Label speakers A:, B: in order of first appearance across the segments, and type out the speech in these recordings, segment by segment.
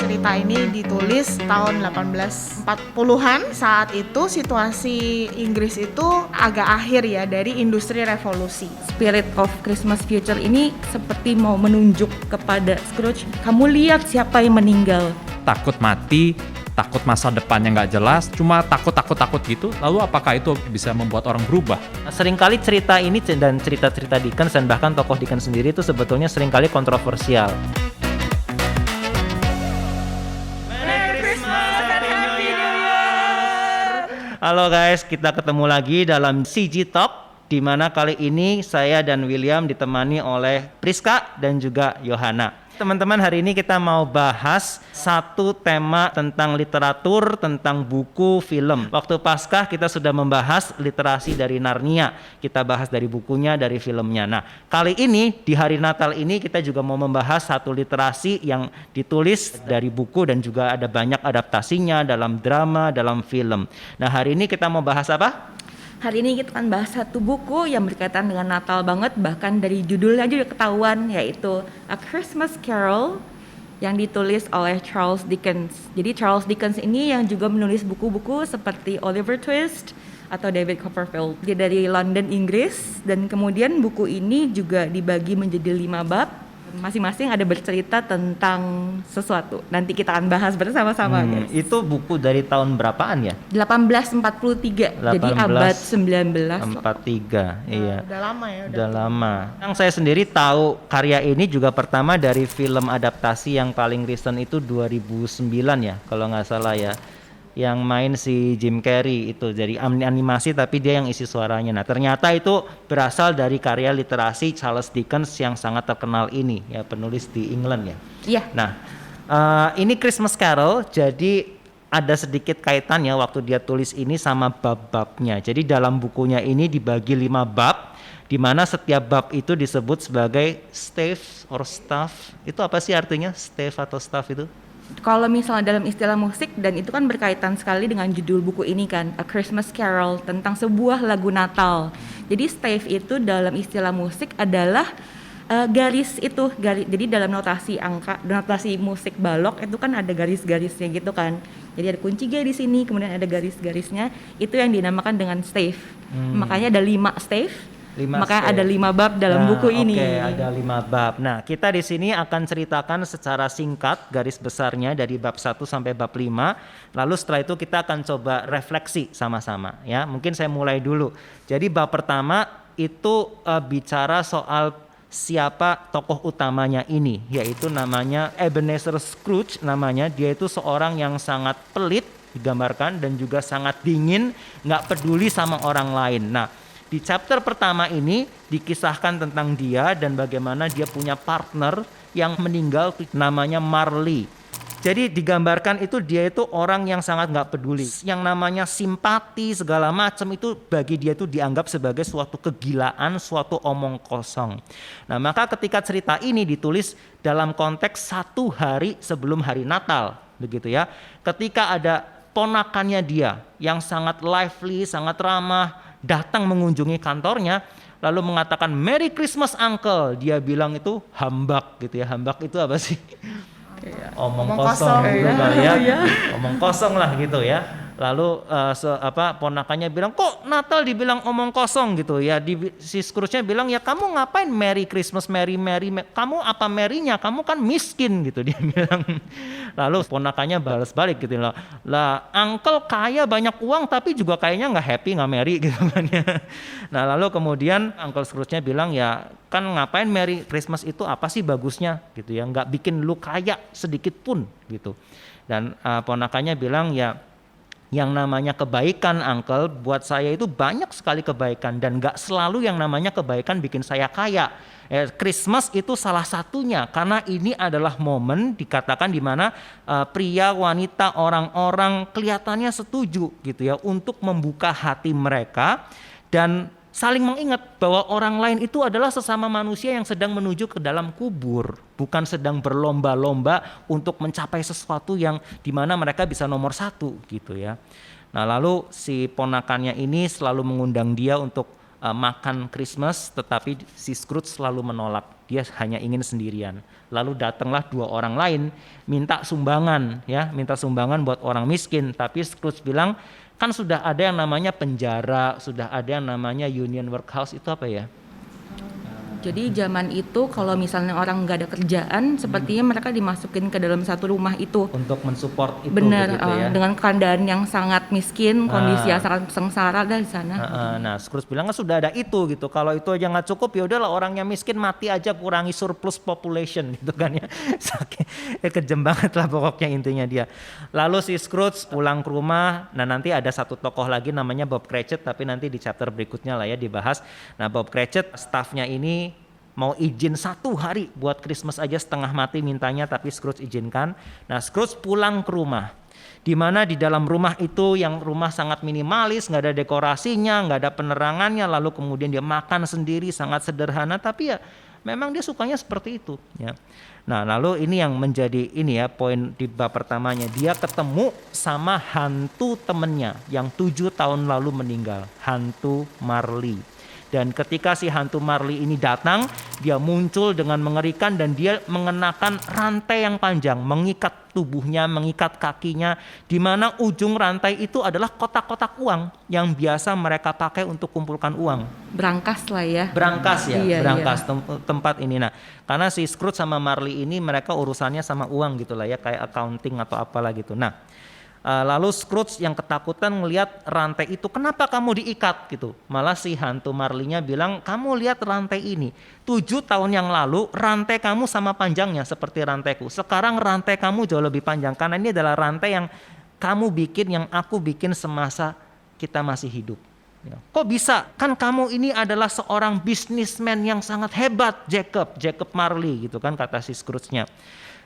A: cerita ini ditulis tahun 1840-an. Saat itu situasi Inggris itu agak akhir ya dari industri revolusi. Spirit of Christmas Future ini seperti mau menunjuk kepada Scrooge, kamu lihat siapa yang meninggal.
B: Takut mati, takut masa depannya nggak jelas, cuma takut gitu. Lalu apakah itu bisa membuat orang berubah?
C: Seringkali cerita ini dan cerita-cerita Dickens dan bahkan tokoh Dickens sendiri itu sebetulnya seringkali kontroversial. Halo guys, kita ketemu lagi dalam CG Talk, di mana kali ini saya dan William ditemani oleh Priska dan juga Yohana. Teman-teman, hari ini kita mau bahas satu tema tentang literatur, tentang buku, film. Waktu Paskah kita sudah membahas literasi dari Narnia. Kita bahas dari bukunya, dari filmnya. Nah, kali ini di hari Natal ini kita juga mau membahas satu literasi yang ditulis dari buku dan juga ada banyak adaptasinya dalam drama, dalam film. Nah, hari ini kita mau bahas apa?
A: Hari ini kita akan bahas satu buku yang berkaitan dengan Natal banget, bahkan dari judulnya aja udah ketahuan, yaitu A Christmas Carol yang ditulis oleh Charles Dickens. Jadi Charles Dickens ini yang juga menulis buku-buku seperti Oliver Twist atau David Copperfield. Dia dari London, Inggris, dan kemudian buku ini juga dibagi menjadi 5 bab. Masing-masing ada bercerita tentang sesuatu. Nanti kita akan bahas bersama-sama, guys.
C: Itu buku dari tahun berapaan ya?
A: 1843, jadi abad 19.
C: 43, iya.
A: Udah lama ya.
C: Udah lama. Yang saya sendiri tahu karya ini juga pertama dari film adaptasi yang paling recent itu 2009 ya, kalau nggak salah ya. Yang main si Jim Carrey itu jadi animasi tapi dia yang isi suaranya. Nah, ternyata itu berasal dari karya literasi Charles Dickens yang sangat terkenal ini ya, penulis di England ya.
A: Iya.
C: Nah, ini Christmas Carol, jadi ada sedikit kaitannya waktu dia tulis ini sama bab-babnya. Jadi dalam bukunya ini dibagi 5 bab, di mana setiap bab itu disebut sebagai stave or staff. Itu apa sih artinya stave atau staff itu?
A: Kalau misalnya dalam istilah musik, dan itu kan berkaitan sekali dengan judul buku ini kan, A Christmas Carol, tentang sebuah lagu Natal. Jadi stave itu dalam istilah musik adalah garis itu, jadi dalam notasi angka, notasi musik balok itu kan ada garis-garisnya gitu kan. Jadi ada kunci G di sini, kemudian ada garis-garisnya, itu yang dinamakan dengan stave. Makanya ada 5 stave. Makanya ada 5 bab dalam buku ini.
C: Oke, ada 5 bab. Nah, kita di sini akan ceritakan secara singkat garis besarnya dari bab 1 sampai bab 5. Lalu setelah itu kita akan coba refleksi sama-sama ya. Mungkin saya mulai dulu. Jadi bab pertama itu bicara soal siapa tokoh utamanya ini, yaitu namanya Ebenezer Scrooge namanya. Dia itu seorang yang sangat pelit digambarkan dan juga sangat dingin, nggak peduli sama orang lain. Nah, di chapter pertama ini dikisahkan tentang dia dan bagaimana dia punya partner yang meninggal namanya Marley. Jadi digambarkan itu dia itu orang yang sangat nggak peduli. Yang namanya simpati segala macam itu bagi dia itu dianggap sebagai suatu kegilaan, suatu omong kosong. Nah, maka ketika cerita ini ditulis dalam konteks 1 hari sebelum hari Natal, begitu ya. Ketika ada ponakannya dia yang sangat lively, sangat ramah, datang mengunjungi kantornya lalu mengatakan Merry Christmas Uncle, dia bilang itu hambak gitu ya. Hambak itu apa sih? Omong kosong gitu kali ya. Omong kosong lah gitu ya. Lalu ponakannya bilang, kok Natal dibilang omong kosong gitu ya. Si Scrooge-nya bilang, ya kamu ngapain Merry Christmas, Merry, kamu apa Merry-nya, kamu kan miskin gitu dia bilang. Lalu ponakannya balas balik gitu lah, Uncle kaya banyak uang tapi juga kayaknya nggak happy, nggak merry gitu kan ya. Nah, lalu kemudian Uncle Scrooge-nya bilang, ya kan ngapain Merry Christmas itu, apa sih bagusnya gitu ya, nggak bikin lu kaya sedikit pun gitu. Dan ponakannya bilang, ya yang namanya kebaikan Uncle, buat saya itu banyak sekali kebaikan dan gak selalu yang namanya kebaikan bikin saya kaya. Christmas itu salah satunya karena ini adalah momen dikatakan di mana pria, wanita, orang-orang kelihatannya setuju gitu ya untuk membuka hati mereka dan saling mengingat bahwa orang lain itu adalah sesama manusia yang sedang menuju ke dalam kubur, bukan sedang berlomba-lomba untuk mencapai sesuatu yang dimana mereka bisa nomor 1 gitu ya. Nah, lalu si ponakannya ini selalu mengundang dia untuk makan Christmas, tetapi si Scrooge selalu menolak. Dia hanya ingin sendirian. Lalu datanglah 2 orang lain minta sumbangan, ya, minta sumbangan buat orang miskin. Tapi Scrooge bilang, kan sudah ada yang namanya penjara, sudah ada yang namanya union workhouse, itu apa ya?
A: Jadi zaman itu kalau misalnya orang nggak ada kerjaan, sepertinya mereka dimasukin ke dalam satu rumah itu.
C: Untuk mensupport itu.
A: Benar,
C: begitu ya.
A: dengan keadaan yang sangat miskin, kondisi yang sangat sengsara di sana.
C: Nah, Scrooge bilang kan sudah ada itu gitu. Kalau itu aja nggak cukup, ya udahlah orang yang miskin mati aja, kurangi surplus population gitu kan ya. Kejem banget lah pokoknya intinya dia. Lalu si Scrooge pulang ke rumah. Nah, nanti ada satu tokoh lagi namanya Bob Cratchit, tapi nanti di chapter berikutnya lah ya dibahas. Nah, Bob Cratchit staffnya ini mau izin 1 hari buat Christmas aja, setengah mati mintanya, tapi Scrooge izinkan. Nah, Scrooge pulang ke rumah, di mana di dalam rumah itu yang rumah sangat minimalis, nggak ada dekorasinya, nggak ada penerangannya, lalu kemudian dia makan sendiri, sangat sederhana, tapi ya memang dia sukanya seperti itu ya. Nah, lalu ini yang menjadi ini ya poin di bab pertamanya, dia ketemu sama hantu temennya yang 7 tahun lalu meninggal, hantu Marley. Dan ketika si hantu Marley ini datang, dia muncul dengan mengerikan dan dia mengenakan rantai yang panjang, mengikat tubuhnya, mengikat kakinya, di mana ujung rantai itu adalah kotak-kotak uang yang biasa mereka pakai untuk kumpulkan uang.
A: Berangkas lah ya.
C: Berangkas ya,
A: Iya,
C: berangkas tempat ini. Nah, karena si Scrooge sama Marley ini mereka urusannya sama uang gitu lah ya, kayak accounting atau apalah gitu. Nah, lalu Scrooge yang ketakutan ngelihat rantai itu, kenapa kamu diikat gitu. Malah si hantu Marley-nya bilang, kamu lihat rantai ini, 7 tahun yang lalu rantai kamu sama panjangnya seperti rantaiku. Sekarang rantai kamu jauh lebih panjang, karena ini adalah rantai yang kamu bikin, yang aku bikin semasa kita masih hidup. Ya. Kok bisa? Kan kamu ini adalah seorang businessman yang sangat hebat, Jacob Marley gitu kan kata si Scrooge-nya.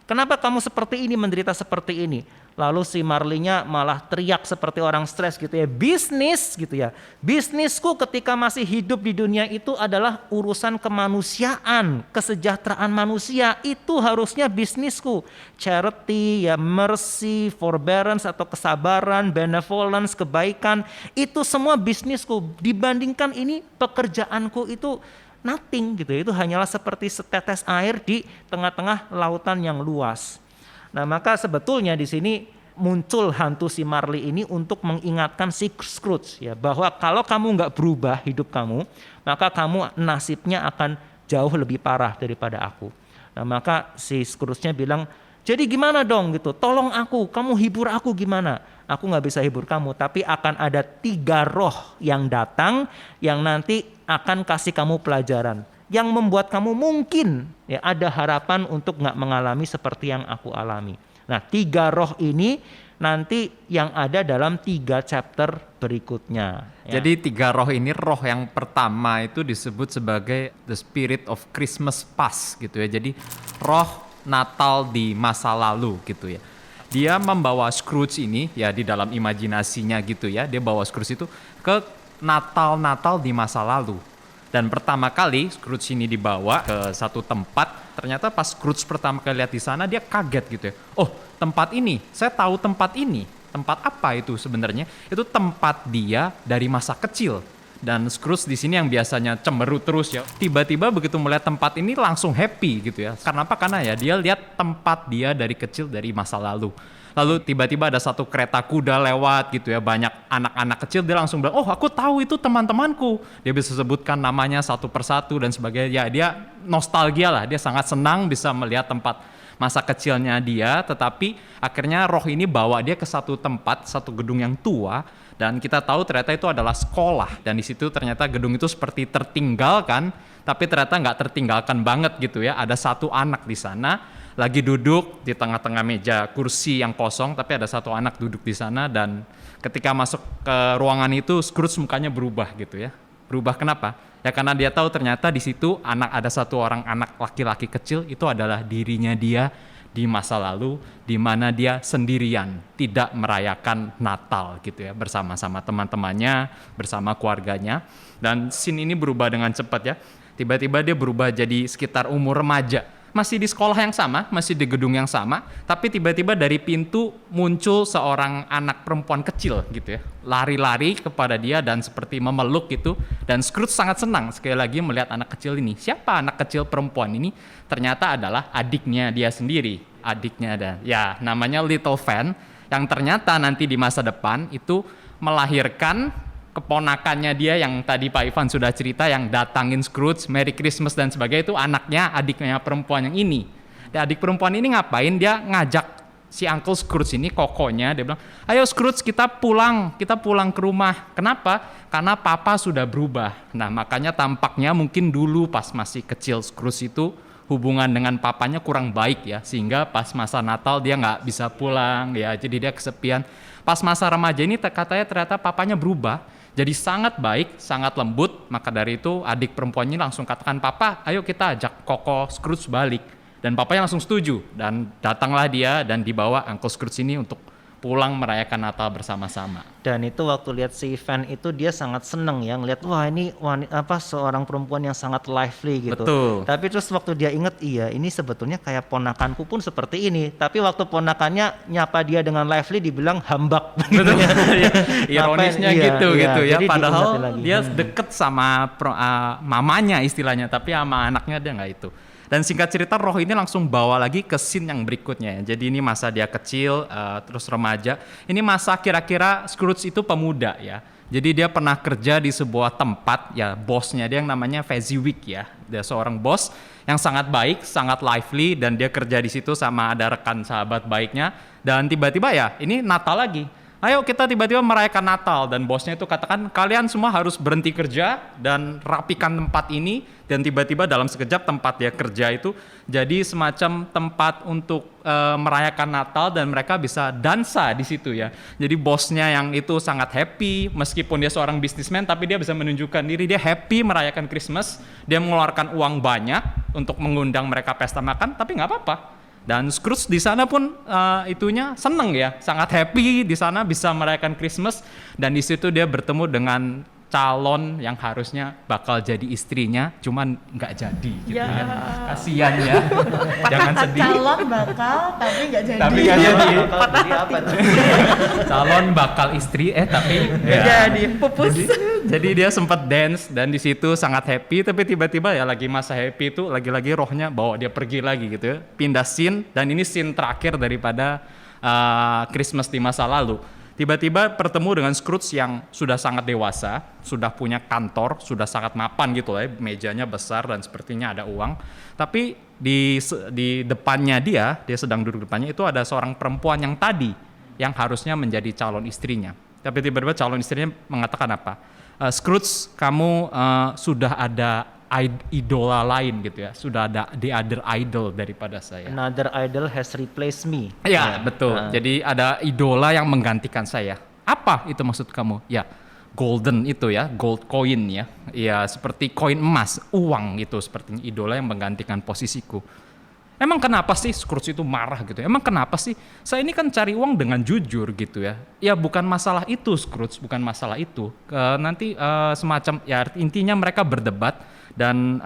C: Kenapa kamu seperti ini, menderita seperti ini? Lalu si Marley-nya malah teriak seperti orang stres gitu ya. Bisnis gitu ya. Bisnisku ketika masih hidup di dunia itu adalah urusan kemanusiaan, kesejahteraan manusia. Itu harusnya bisnisku. Charity, ya, mercy, forbearance atau kesabaran, benevolence, kebaikan. Itu semua bisnisku. Dibandingkan ini pekerjaanku itu nothing gitu. Itu hanyalah seperti setetes air di tengah-tengah lautan yang luas. Nah, maka sebetulnya di sini muncul hantu si Marley ini untuk mengingatkan si Scrooge ya, bahwa kalau kamu nggak berubah hidup kamu, maka kamu nasibnya akan jauh lebih parah daripada aku. Nah, maka si Scrooge-nya bilang, jadi gimana dong gitu, tolong aku, kamu hibur aku gimana? Aku nggak bisa hibur kamu, tapi akan ada 3 roh yang datang yang nanti akan kasih kamu pelajaran, yang membuat kamu mungkin ya ada harapan untuk nggak mengalami seperti yang aku alami. Nah, 3 roh ini nanti yang ada dalam 3 chapter berikutnya. Ya.
B: Jadi 3 roh ini, roh yang pertama itu disebut sebagai the spirit of Christmas past gitu ya. Jadi roh Natal di masa lalu gitu ya. Dia membawa Scrooge ini ya di dalam imajinasinya gitu ya. Dia bawa Scrooge itu ke Natal di masa lalu. Dan pertama kali Scrooge ini dibawa ke satu tempat, ternyata pas Scrooge pertama kali lihat di sana dia kaget gitu ya. Oh, tempat ini, saya tahu tempat ini. Tempat apa itu sebenarnya? Itu tempat dia dari masa kecil. Dan Scrooge di sini yang biasanya cemberut terus ya, tiba-tiba begitu melihat tempat ini langsung happy gitu ya. Karena apa? Karena ya dia lihat tempat dia dari kecil, dari masa lalu. Lalu tiba-tiba ada satu kereta kuda lewat gitu ya, banyak anak-anak kecil, dia langsung bilang, oh aku tahu itu teman-temanku. Dia bisa sebutkan namanya satu persatu dan sebagainya. Ya dia nostalgia lah, dia sangat senang bisa melihat tempat masa kecilnya dia. Tetapi akhirnya roh ini bawa dia ke satu tempat, satu gedung yang tua. Dan kita tahu ternyata itu adalah sekolah. Dan di situ ternyata gedung itu seperti tertinggalkan, tapi ternyata nggak tertinggalkan banget gitu ya. Ada satu anak di sana lagi duduk di tengah-tengah meja kursi yang kosong, tapi ada satu anak duduk di sana. Dan ketika masuk ke ruangan itu Scrooge mukanya berubah gitu ya. Berubah kenapa? Ya karena dia tahu ternyata di situ ada satu orang anak laki-laki kecil, itu adalah dirinya dia di masa lalu, di mana dia sendirian, tidak merayakan Natal gitu ya, bersama-sama teman-temannya, bersama keluarganya. Dan scene ini berubah dengan cepat ya. Tiba-tiba dia berubah jadi sekitar umur remaja. masih di sekolah yang sama, masih di gedung yang sama, tapi tiba-tiba dari pintu muncul seorang anak perempuan kecil gitu ya, lari-lari kepada dia dan seperti memeluk gitu, dan Scrooge sangat senang sekali lagi melihat anak kecil ini. Siapa anak kecil perempuan ini? Ternyata adalah adiknya dia sendiri, adiknya ada, ya namanya Little Fan, yang ternyata nanti di masa depan itu melahirkan keponakannya dia yang tadi Pak Ivan sudah cerita, yang datangin Scrooge, Merry Christmas dan sebagainya, itu anaknya, adiknya perempuan yang ini. Dan adik perempuan ini ngapain? Dia ngajak si Uncle Scrooge ini, kokonya, dia bilang, ayo Scrooge kita pulang ke rumah. Kenapa? Karena papa sudah berubah. Nah makanya tampaknya mungkin dulu pas masih kecil Scrooge itu hubungan dengan papanya kurang baik ya, sehingga pas masa Natal dia nggak bisa pulang ya, jadi dia kesepian. Pas masa remaja ini katanya ternyata papanya berubah, jadi sangat baik, sangat lembut. Maka dari itu adik perempuannya langsung katakan, papa ayo kita ajak koko Scrooge balik. Dan papanya langsung setuju, dan datanglah dia dan dibawa Uncle Scrooge ini untuk pulang merayakan Natal bersama-sama.
C: Dan itu waktu lihat si Fan itu dia sangat seneng ya ngeliat, wah ini seorang perempuan yang sangat lively gitu.
B: Betul.
C: Tapi terus waktu dia inget, iya ini sebetulnya kayak ponakanku pun seperti ini. Tapi waktu ponakannya nyapa dia dengan lively dibilang hambak.
B: Betul. Ironisnya gitu ya.
C: Jadi
B: Padahal
C: lagi.
B: dia deket sama mamanya istilahnya, tapi sama anaknya dia nggak itu. Dan singkat cerita roh ini langsung bawa lagi ke scene yang berikutnya ya. Jadi ini masa dia kecil, terus remaja. Ini masa kira-kira Scrooge itu pemuda ya. Jadi dia pernah kerja di sebuah tempat ya, bosnya dia yang namanya Fezziwig ya. Dia seorang bos yang sangat baik, sangat lively, dan dia kerja di situ sama ada rekan sahabat baiknya. Dan tiba-tiba ya ini Natal lagi. Ayo kita tiba-tiba merayakan Natal, dan bosnya itu katakan kalian semua harus berhenti kerja dan rapikan tempat ini. Dan tiba-tiba dalam sekejap tempat dia kerja itu jadi semacam tempat untuk merayakan Natal, dan mereka bisa dansa di situ ya. Jadi bosnya yang itu sangat happy, meskipun dia seorang bisnismen tapi dia bisa menunjukkan diri dia happy merayakan Christmas. Dia mengeluarkan uang banyak untuk mengundang mereka pesta makan, tapi nggak apa-apa. Dan Scrooge di sana pun itunya seneng ya, sangat happy di sana bisa merayakan Christmas, dan di situ dia bertemu dengan calon yang harusnya bakal jadi istrinya, cuman nggak jadi gitu ya. Kasian ya. Jangan sedih.
A: Calon bakal tapi nggak jadi.
B: Tapi nggak jadi.
C: Jadi apa tuh?
B: Calon bakal istri tapi
A: Jadi pupus.
B: Jadi dia sempat dance dan di situ sangat happy, tapi tiba-tiba ya lagi masa happy itu lagi-lagi rohnya bawa dia pergi lagi gitu ya. Pindah scene, dan ini scene terakhir daripada Christmas di masa lalu. Tiba-tiba bertemu dengan Scrooge yang sudah sangat dewasa, sudah punya kantor, sudah sangat mapan gitu lah, mejanya besar dan sepertinya ada uang. Tapi di depannya dia sedang duduk depannya itu ada seorang perempuan yang tadi yang harusnya menjadi calon istrinya. Tapi tiba-tiba calon istrinya mengatakan apa? Scrooge, kamu sudah ada idola lain gitu ya, sudah ada the other idol daripada saya.
C: Another idol has replaced me.
B: Ya, betul. Jadi ada idola yang menggantikan saya. Apa itu maksud kamu? Ya, golden itu ya, gold coin ya. Ya, seperti koin emas, uang itu sepertinya idola yang menggantikan posisiku. Emang kenapa sih Scrooge itu marah gitu? Emang kenapa sih? Saya ini kan cari uang dengan jujur gitu ya. Ya bukan masalah itu Scrooge, bukan masalah itu. Nanti semacam ya intinya mereka berdebat. Dan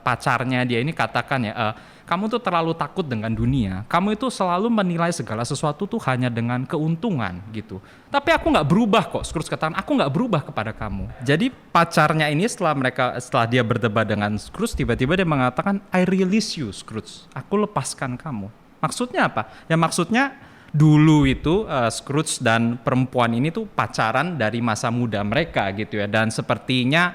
B: pacarnya dia ini katakan ya, kamu tuh terlalu takut dengan dunia, kamu itu selalu menilai segala sesuatu tuh hanya dengan keuntungan gitu. Tapi aku nggak berubah kok, Scrooge katakan, aku nggak berubah kepada kamu. Jadi pacarnya ini setelah dia berdebat dengan Scrooge, tiba-tiba dia mengatakan, I release you Scrooge, aku lepaskan kamu. Maksudnya apa? Ya maksudnya dulu itu Scrooge dan perempuan ini tuh pacaran dari masa muda mereka gitu ya, dan sepertinya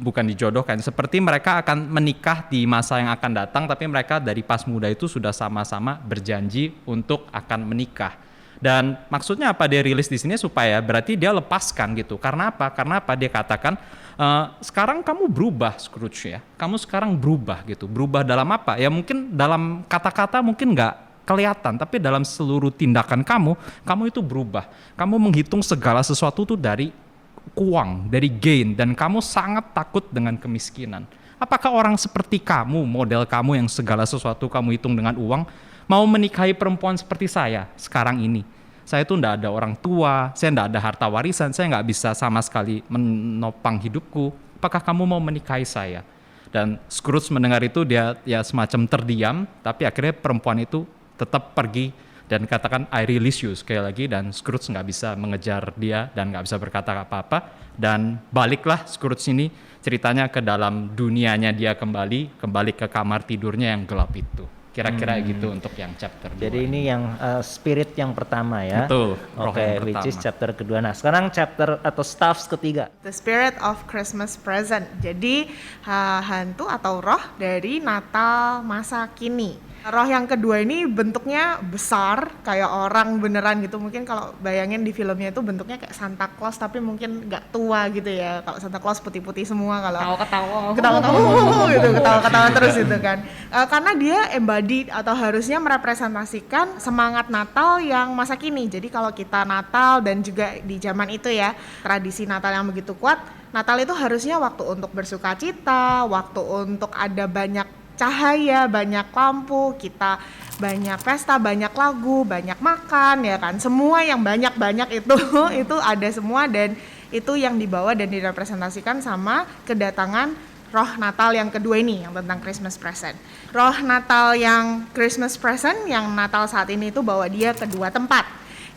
B: bukan dijodohkan, seperti mereka akan menikah di masa yang akan datang, tapi mereka dari pas muda itu sudah sama-sama berjanji untuk akan menikah. Dan maksudnya apa dia rilis di sini supaya berarti dia lepaskan gitu. Karena apa? Karena apa dia katakan sekarang kamu berubah Scrooge ya. Kamu sekarang berubah gitu. Berubah dalam apa? Ya mungkin dalam kata-kata mungkin nggak kelihatan, tapi dalam seluruh tindakan kamu itu berubah. Kamu menghitung segala sesuatu tuh dari uang, dari gain, dan kamu sangat takut dengan kemiskinan. Apakah orang seperti kamu, model kamu yang segala sesuatu kamu hitung dengan uang, mau menikahi perempuan seperti saya sekarang ini? Saya tuh nggak ada orang tua, saya nggak ada harta warisan, saya nggak bisa sama sekali menopang hidupku. Apakah kamu mau menikahi saya? Dan Scrooge mendengar itu dia ya semacam terdiam, tapi akhirnya perempuan itu tetap pergi dan katakan I release you sekali lagi, dan Scrooge nggak bisa mengejar dia dan nggak bisa berkata apa-apa, dan baliklah Scrooge ini ceritanya ke dalam dunianya dia kembali ke kamar tidurnya yang gelap itu. Kira-kira gitu untuk yang chapter 2.
C: Jadi ini yang spirit yang pertama ya.
B: Betul, roh
C: Oke,
B: yang
C: which is
B: pertama.
C: chapter kedua. Nah, sekarang chapter atau staffs ketiga.
D: The spirit of Christmas present. Jadi hantu atau roh dari Natal masa kini. Roh yang kedua ini bentuknya besar, kayak orang beneran gitu. Mungkin kalau bayangin di filmnya itu bentuknya kayak Santa Claus, tapi mungkin nggak tua gitu ya. Kalau Santa Claus putih-putih semua, kalau ketawa-ketawa gitu, ketawa-ketawa terus gitu kan. Karena dia embodied atau harusnya merepresentasikan semangat Natal yang masa kini. Jadi kalau kita Natal dan juga di zaman itu ya, tradisi Natal yang begitu kuat, Natal itu harusnya waktu untuk bersukacita, waktu untuk ada banyak cahaya, banyak lampu, kita banyak pesta, banyak lagu, banyak makan ya kan. Semua yang banyak-banyak itu itu ada semua, dan itu yang dibawa dan direpresentasikan sama kedatangan roh Natal yang kedua ini, yang tentang Christmas present. Roh Natal yang Christmas present, yang Natal saat ini itu bawa dia ke dua tempat.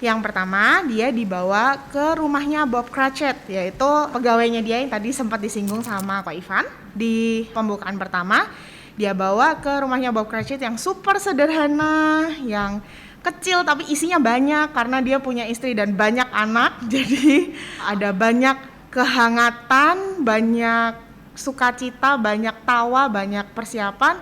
D: Yang pertama, dia dibawa ke rumahnya Bob Cratchit, yaitu pegawainya dia yang tadi sempat disinggung sama Ko Ivan di pembukaan pertama. Dia bawa ke rumahnya Bob Cratchit yang super sederhana, yang kecil tapi isinya banyak karena dia punya istri dan banyak anak. Jadi ada banyak kehangatan, banyak sukacita, banyak tawa, banyak persiapan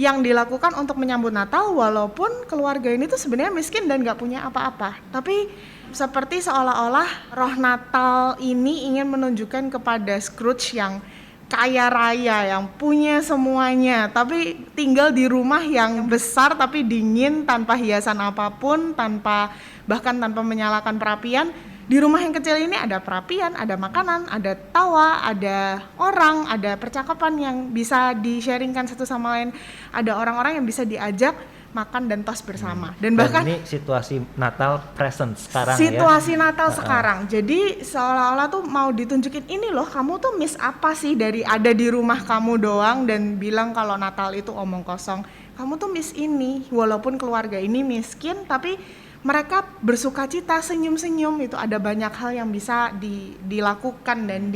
D: yang dilakukan untuk menyambut Natal, walaupun keluarga ini tuh sebenarnya miskin dan gak punya apa-apa. Tapi seperti seolah-olah roh Natal ini ingin menunjukkan kepada Scrooge yang kaya raya, yang punya semuanya, tapi tinggal di rumah yang besar tapi dingin, tanpa hiasan apapun, bahkan tanpa menyalakan perapian. Di rumah yang kecil ini ada perapian, ada makanan, ada tawa, ada orang, ada percakapan yang bisa di-sharingkan satu sama lain, ada orang-orang yang bisa diajak makan dan tos bersama. Dan bahkan
C: ini situasi Natal present sekarang
D: situasi
C: ya.
D: Natal sekarang. Jadi seolah-olah tuh mau ditunjukin, ini loh kamu tuh miss apa sih dari ada di rumah kamu doang dan bilang kalau Natal itu omong kosong. Kamu tuh miss ini, walaupun keluarga ini miskin tapi mereka bersukacita, senyum-senyum, itu ada banyak hal yang bisa dilakukan dan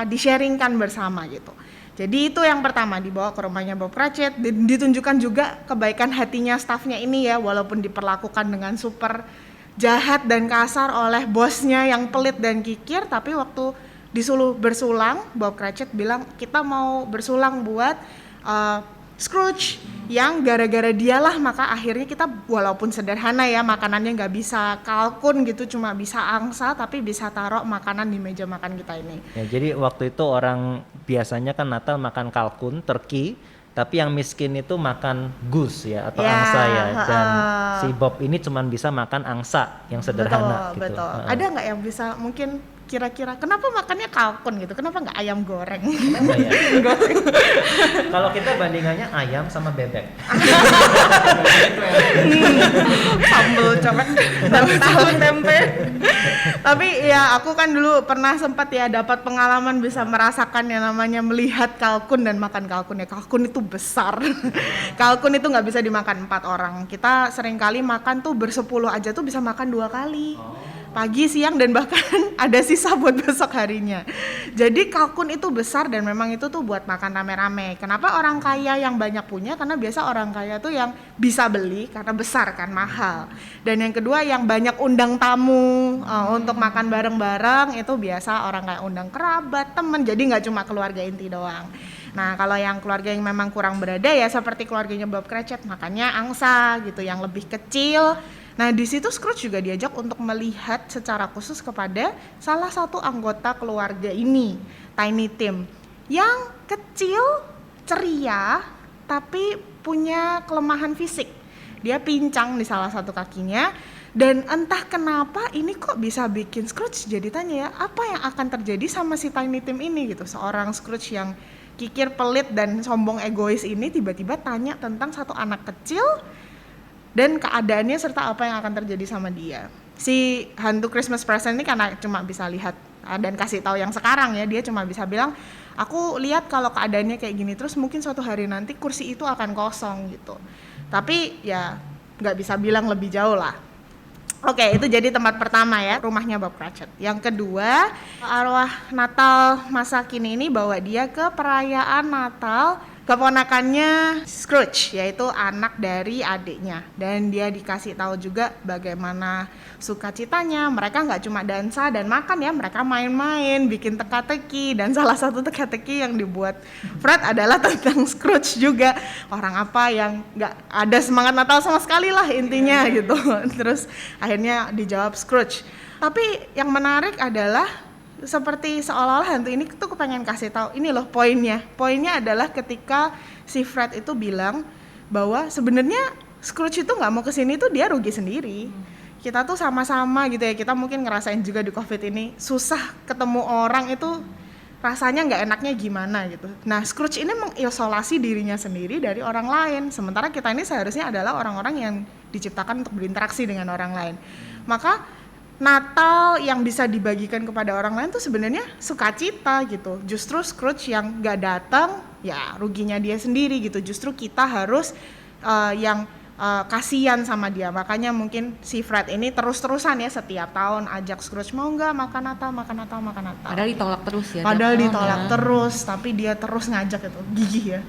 D: di-sharingkan bersama gitu. Jadi itu yang pertama, dibawa ke rumahnya Bob Cratchit, ditunjukkan juga kebaikan hatinya stafnya ini ya, walaupun diperlakukan dengan super jahat dan kasar oleh bosnya yang pelit dan kikir, tapi waktu disuruh bersulang, Bob Cratchit bilang kita mau bersulang buat Scrooge, yang gara-gara dialah maka akhirnya kita walaupun sederhana ya, makanannya nggak bisa kalkun gitu, cuma bisa angsa, tapi bisa taruh makanan di meja makan kita ini.
C: Ya, jadi waktu itu orang biasanya kan Natal makan kalkun, turkey, tapi yang miskin itu makan goose ya atau angsa ya, dan si Bob ini cuma bisa makan angsa yang sederhana gitu.
D: Betul. Ada nggak yang bisa mungkin kira-kira kenapa makannya kalkun gitu, kenapa nggak ayam goreng?
C: Kenapa ya? Kalau kita bandingannya ayam sama bebek.
D: Sambal cobek dan tahu tempe. Tapi ya aku kan dulu pernah sempat ya dapat pengalaman bisa merasakan yang namanya melihat kalkun dan makan kalkun ya. Kalkun itu besar. Kalkun itu nggak bisa dimakan 4 orang. Kita sering kali makan tuh bersepuluh aja tuh bisa makan 2 kali. Pagi, siang, dan bahkan ada sisa buat besok harinya. Jadi kalkun itu besar dan memang itu tuh buat makan rame-rame. Kenapa orang kaya yang banyak punya? Karena biasa orang kaya tuh yang bisa beli karena besar kan, mahal. Dan yang kedua yang banyak undang tamu untuk makan bareng-bareng, itu biasa orang kayak undang kerabat, temen. Jadi nggak cuma keluarga inti doang. Nah kalau yang keluarga yang memang kurang berada ya seperti keluarganya Bob Cratchit, makannya angsa gitu yang lebih kecil. Nah di situ Scrooge juga diajak untuk melihat secara khusus kepada salah satu anggota keluarga ini, Tiny Tim, yang kecil, ceria, tapi punya kelemahan fisik. Dia pincang di salah satu kakinya, dan entah kenapa ini kok bisa bikin Scrooge jadi tanya ya, apa yang akan terjadi sama si Tiny Tim ini gitu. Seorang Scrooge yang kikir, pelit, dan sombong egois ini tiba-tiba tanya tentang satu anak kecil dan keadaannya serta apa yang akan terjadi sama dia. Si hantu Christmas present ini karena cuma bisa lihat dan kasih tahu yang sekarang ya, dia cuma bisa bilang aku lihat kalau keadaannya kayak gini terus mungkin suatu hari nanti kursi itu akan kosong gitu. Tapi ya nggak bisa bilang lebih jauh lah. Oke, itu jadi tempat pertama ya, rumahnya Bob Cratchit. Yang kedua, arwah Natal masa kini ini bawa dia ke perayaan Natal keponakannya Scrooge, yaitu anak dari adiknya. Dan dia dikasih tahu juga bagaimana sukacitanya. Mereka nggak cuma dansa dan makan ya, mereka main-main, bikin teka-teki. Dan salah satu teka-teki yang dibuat Fred adalah tentang Scrooge juga. Orang apa yang nggak ada semangat Natal sama sekali lah intinya gitu. Terus akhirnya dijawab Scrooge. Tapi yang menarik adalah seperti seolah-olah hantu ini tuh kepengen kasih tahu ini loh poinnya. Poinnya adalah ketika si Fred itu bilang bahwa sebenarnya Scrooge itu nggak mau kesini tuh dia rugi sendiri. Kita tuh sama-sama gitu ya, kita mungkin ngerasain juga di COVID ini susah ketemu orang itu rasanya nggak enaknya gimana gitu. Nah Scrooge ini mengisolasi dirinya sendiri dari orang lain, sementara kita ini seharusnya adalah orang-orang yang diciptakan untuk berinteraksi dengan orang lain. Maka Natal yang bisa dibagikan kepada orang lain tuh sebenarnya sukacita gitu. Justru Scrooge yang nggak datang, ya ruginya dia sendiri gitu. Justru kita harus yang kasihan sama dia. Makanya mungkin si Fred ini terus-terusan ya setiap tahun ajak Scrooge, mau nggak makan Natal, makan Natal, makan Natal.
A: Padahal ditolak terus ya.
D: Padahal
A: tiap tahun
D: ditolak
A: ya.
D: terus, tapi dia terus ngajak itu. Gigih ya.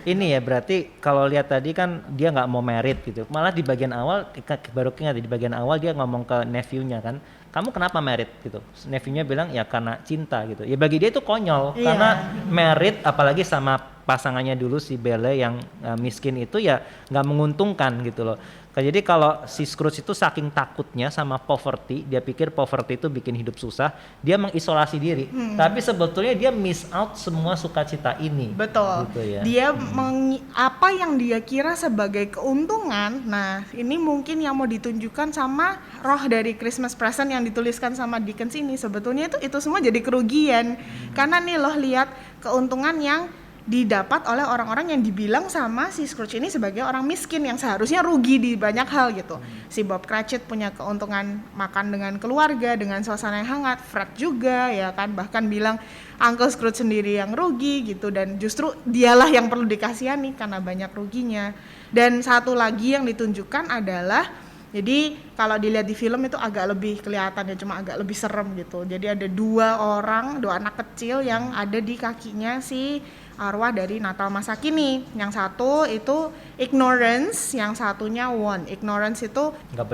C: Ini ya berarti kalau lihat tadi kan dia nggak mau merit gitu. Malah di bagian awal baru ingat di bagian awal dia ngomong ke nephew-nya kan, kamu kenapa merit gitu? Nephew-nya bilang ya karena cinta gitu. Ya bagi dia itu konyol
D: Iya.
C: karena merit apalagi sama pasangannya dulu si Belle yang miskin itu ya nggak menguntungkan gitu loh. Jadi kalau si Scrooge itu saking takutnya sama poverty, dia pikir poverty itu bikin hidup susah, dia mengisolasi diri. Tapi sebetulnya dia miss out semua sukacita ini.
D: Betul.
C: Gitu ya.
D: Dia apa yang dia kira sebagai keuntungan. Nah, ini mungkin yang mau ditunjukkan sama roh dari Christmas Present yang dituliskan sama Dickens ini. Sebetulnya itu semua jadi kerugian. Karena nih loh lihat keuntungan yang didapat oleh orang-orang yang dibilang sama si Scrooge ini sebagai orang miskin yang seharusnya rugi di banyak hal gitu. Si Bob Cratchit punya keuntungan makan dengan keluarga, dengan suasana yang hangat. Fred juga ya kan, bahkan bilang Uncle Scrooge sendiri yang rugi gitu, dan justru dialah yang perlu dikasihani karena banyak ruginya. Dan satu lagi yang ditunjukkan adalah, jadi kalau dilihat di film itu agak lebih kelihatan ya, cuma agak lebih serem gitu. Jadi ada dua anak kecil yang ada di kakinya si arwah dari Natal masa kini. Yang satu itu ignorance, yang satunya want. Ignorance itu
C: Nggak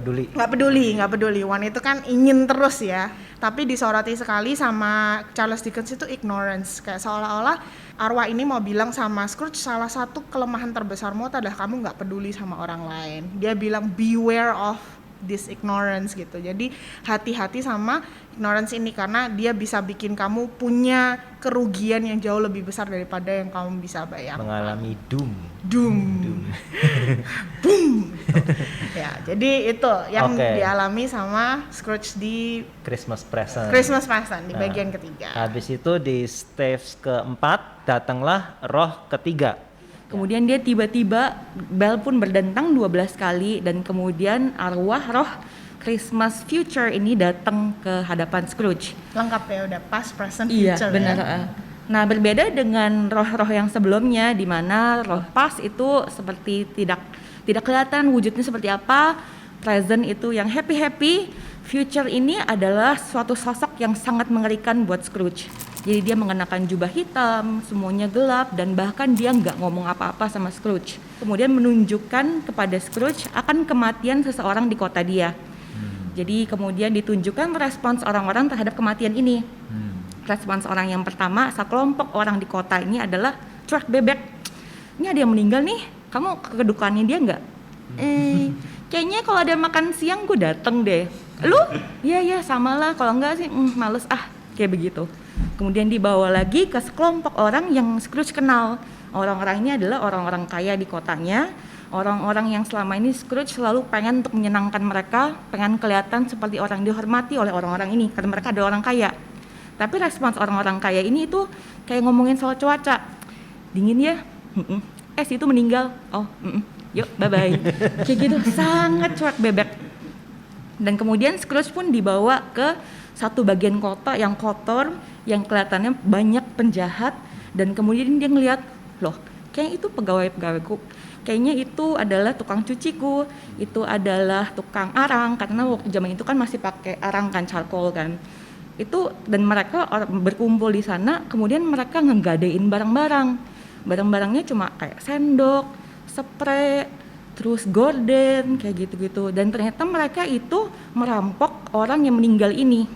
D: peduli. Want itu kan ingin terus ya. Tapi disoroti sekali sama Charles Dickens itu ignorance. Kayak seolah-olah arwah ini mau bilang sama Scrooge, salah satu kelemahan terbesarmu adalah kamu nggak peduli sama orang lain. Dia bilang beware of this ignorance gitu. Jadi hati-hati sama ignorance ini karena dia bisa bikin kamu punya kerugian yang jauh lebih besar daripada yang kamu bisa bayangkan.
C: mengalami doom.
D: Boom. Ya, jadi itu yang
C: Oke.
D: dialami sama Scrooge di
C: Christmas Present.
D: Christmas Present di
C: Nah,
D: bagian ketiga.
C: Habis itu di stage keempat datanglah roh ketiga.
A: Kemudian dia tiba-tiba bel pun berdentang 12 kali dan kemudian arwah roh Christmas future ini datang ke hadapan Scrooge.
D: Lengkap ya, udah past, present,
A: Iya,
D: future
A: benar.
D: ya.
A: Nah, berbeda dengan roh-roh yang sebelumnya di mana roh past itu seperti tidak kelihatan wujudnya seperti apa, present itu yang happy-happy, future ini adalah suatu sosok yang sangat mengerikan buat Scrooge. Jadi dia mengenakan jubah hitam, semuanya gelap, dan bahkan dia nggak ngomong apa-apa sama Scrooge. Kemudian menunjukkan kepada Scrooge akan kematian seseorang di kota dia. Jadi kemudian ditunjukkan respons orang-orang terhadap kematian ini. Respons orang yang pertama, sekelompok orang di kota ini adalah cuek bebek. Ini ada yang meninggal nih, kamu ke kedukaannya dia nggak? Kayaknya kalau ada makan siang gue dateng deh. Lu? Iya samalah, kalau enggak sih males kayak begitu. Kemudian dibawa lagi ke sekelompok orang yang Scrooge kenal. Orang-orang ini adalah orang-orang kaya di kotanya. Orang-orang yang selama ini Scrooge selalu pengen untuk menyenangkan mereka, pengen kelihatan seperti orang dihormati oleh orang-orang ini karena mereka adalah orang kaya. Tapi respons orang-orang kaya ini itu kayak ngomongin soal cuaca. Dingin ya? Itu meninggal. Oh, yuk bye-bye. Kayak gitu, sangat cuek bebek. Dan kemudian Scrooge pun dibawa ke satu bagian kota yang kotor, yang kelihatannya banyak penjahat, dan kemudian dia ngelihat, loh, kayaknya itu pegawai-pegawaiku, kayaknya itu adalah tukang cuciku, itu adalah tukang arang, karena waktu zaman itu kan masih pakai arang kan, charcoal kan. Itu, dan mereka berkumpul di sana, kemudian mereka ngegadein barang-barang. Barang-barangnya cuma kayak sendok, spray, terus gorden, kayak gitu-gitu. Dan ternyata mereka itu merampok orang yang meninggal ini.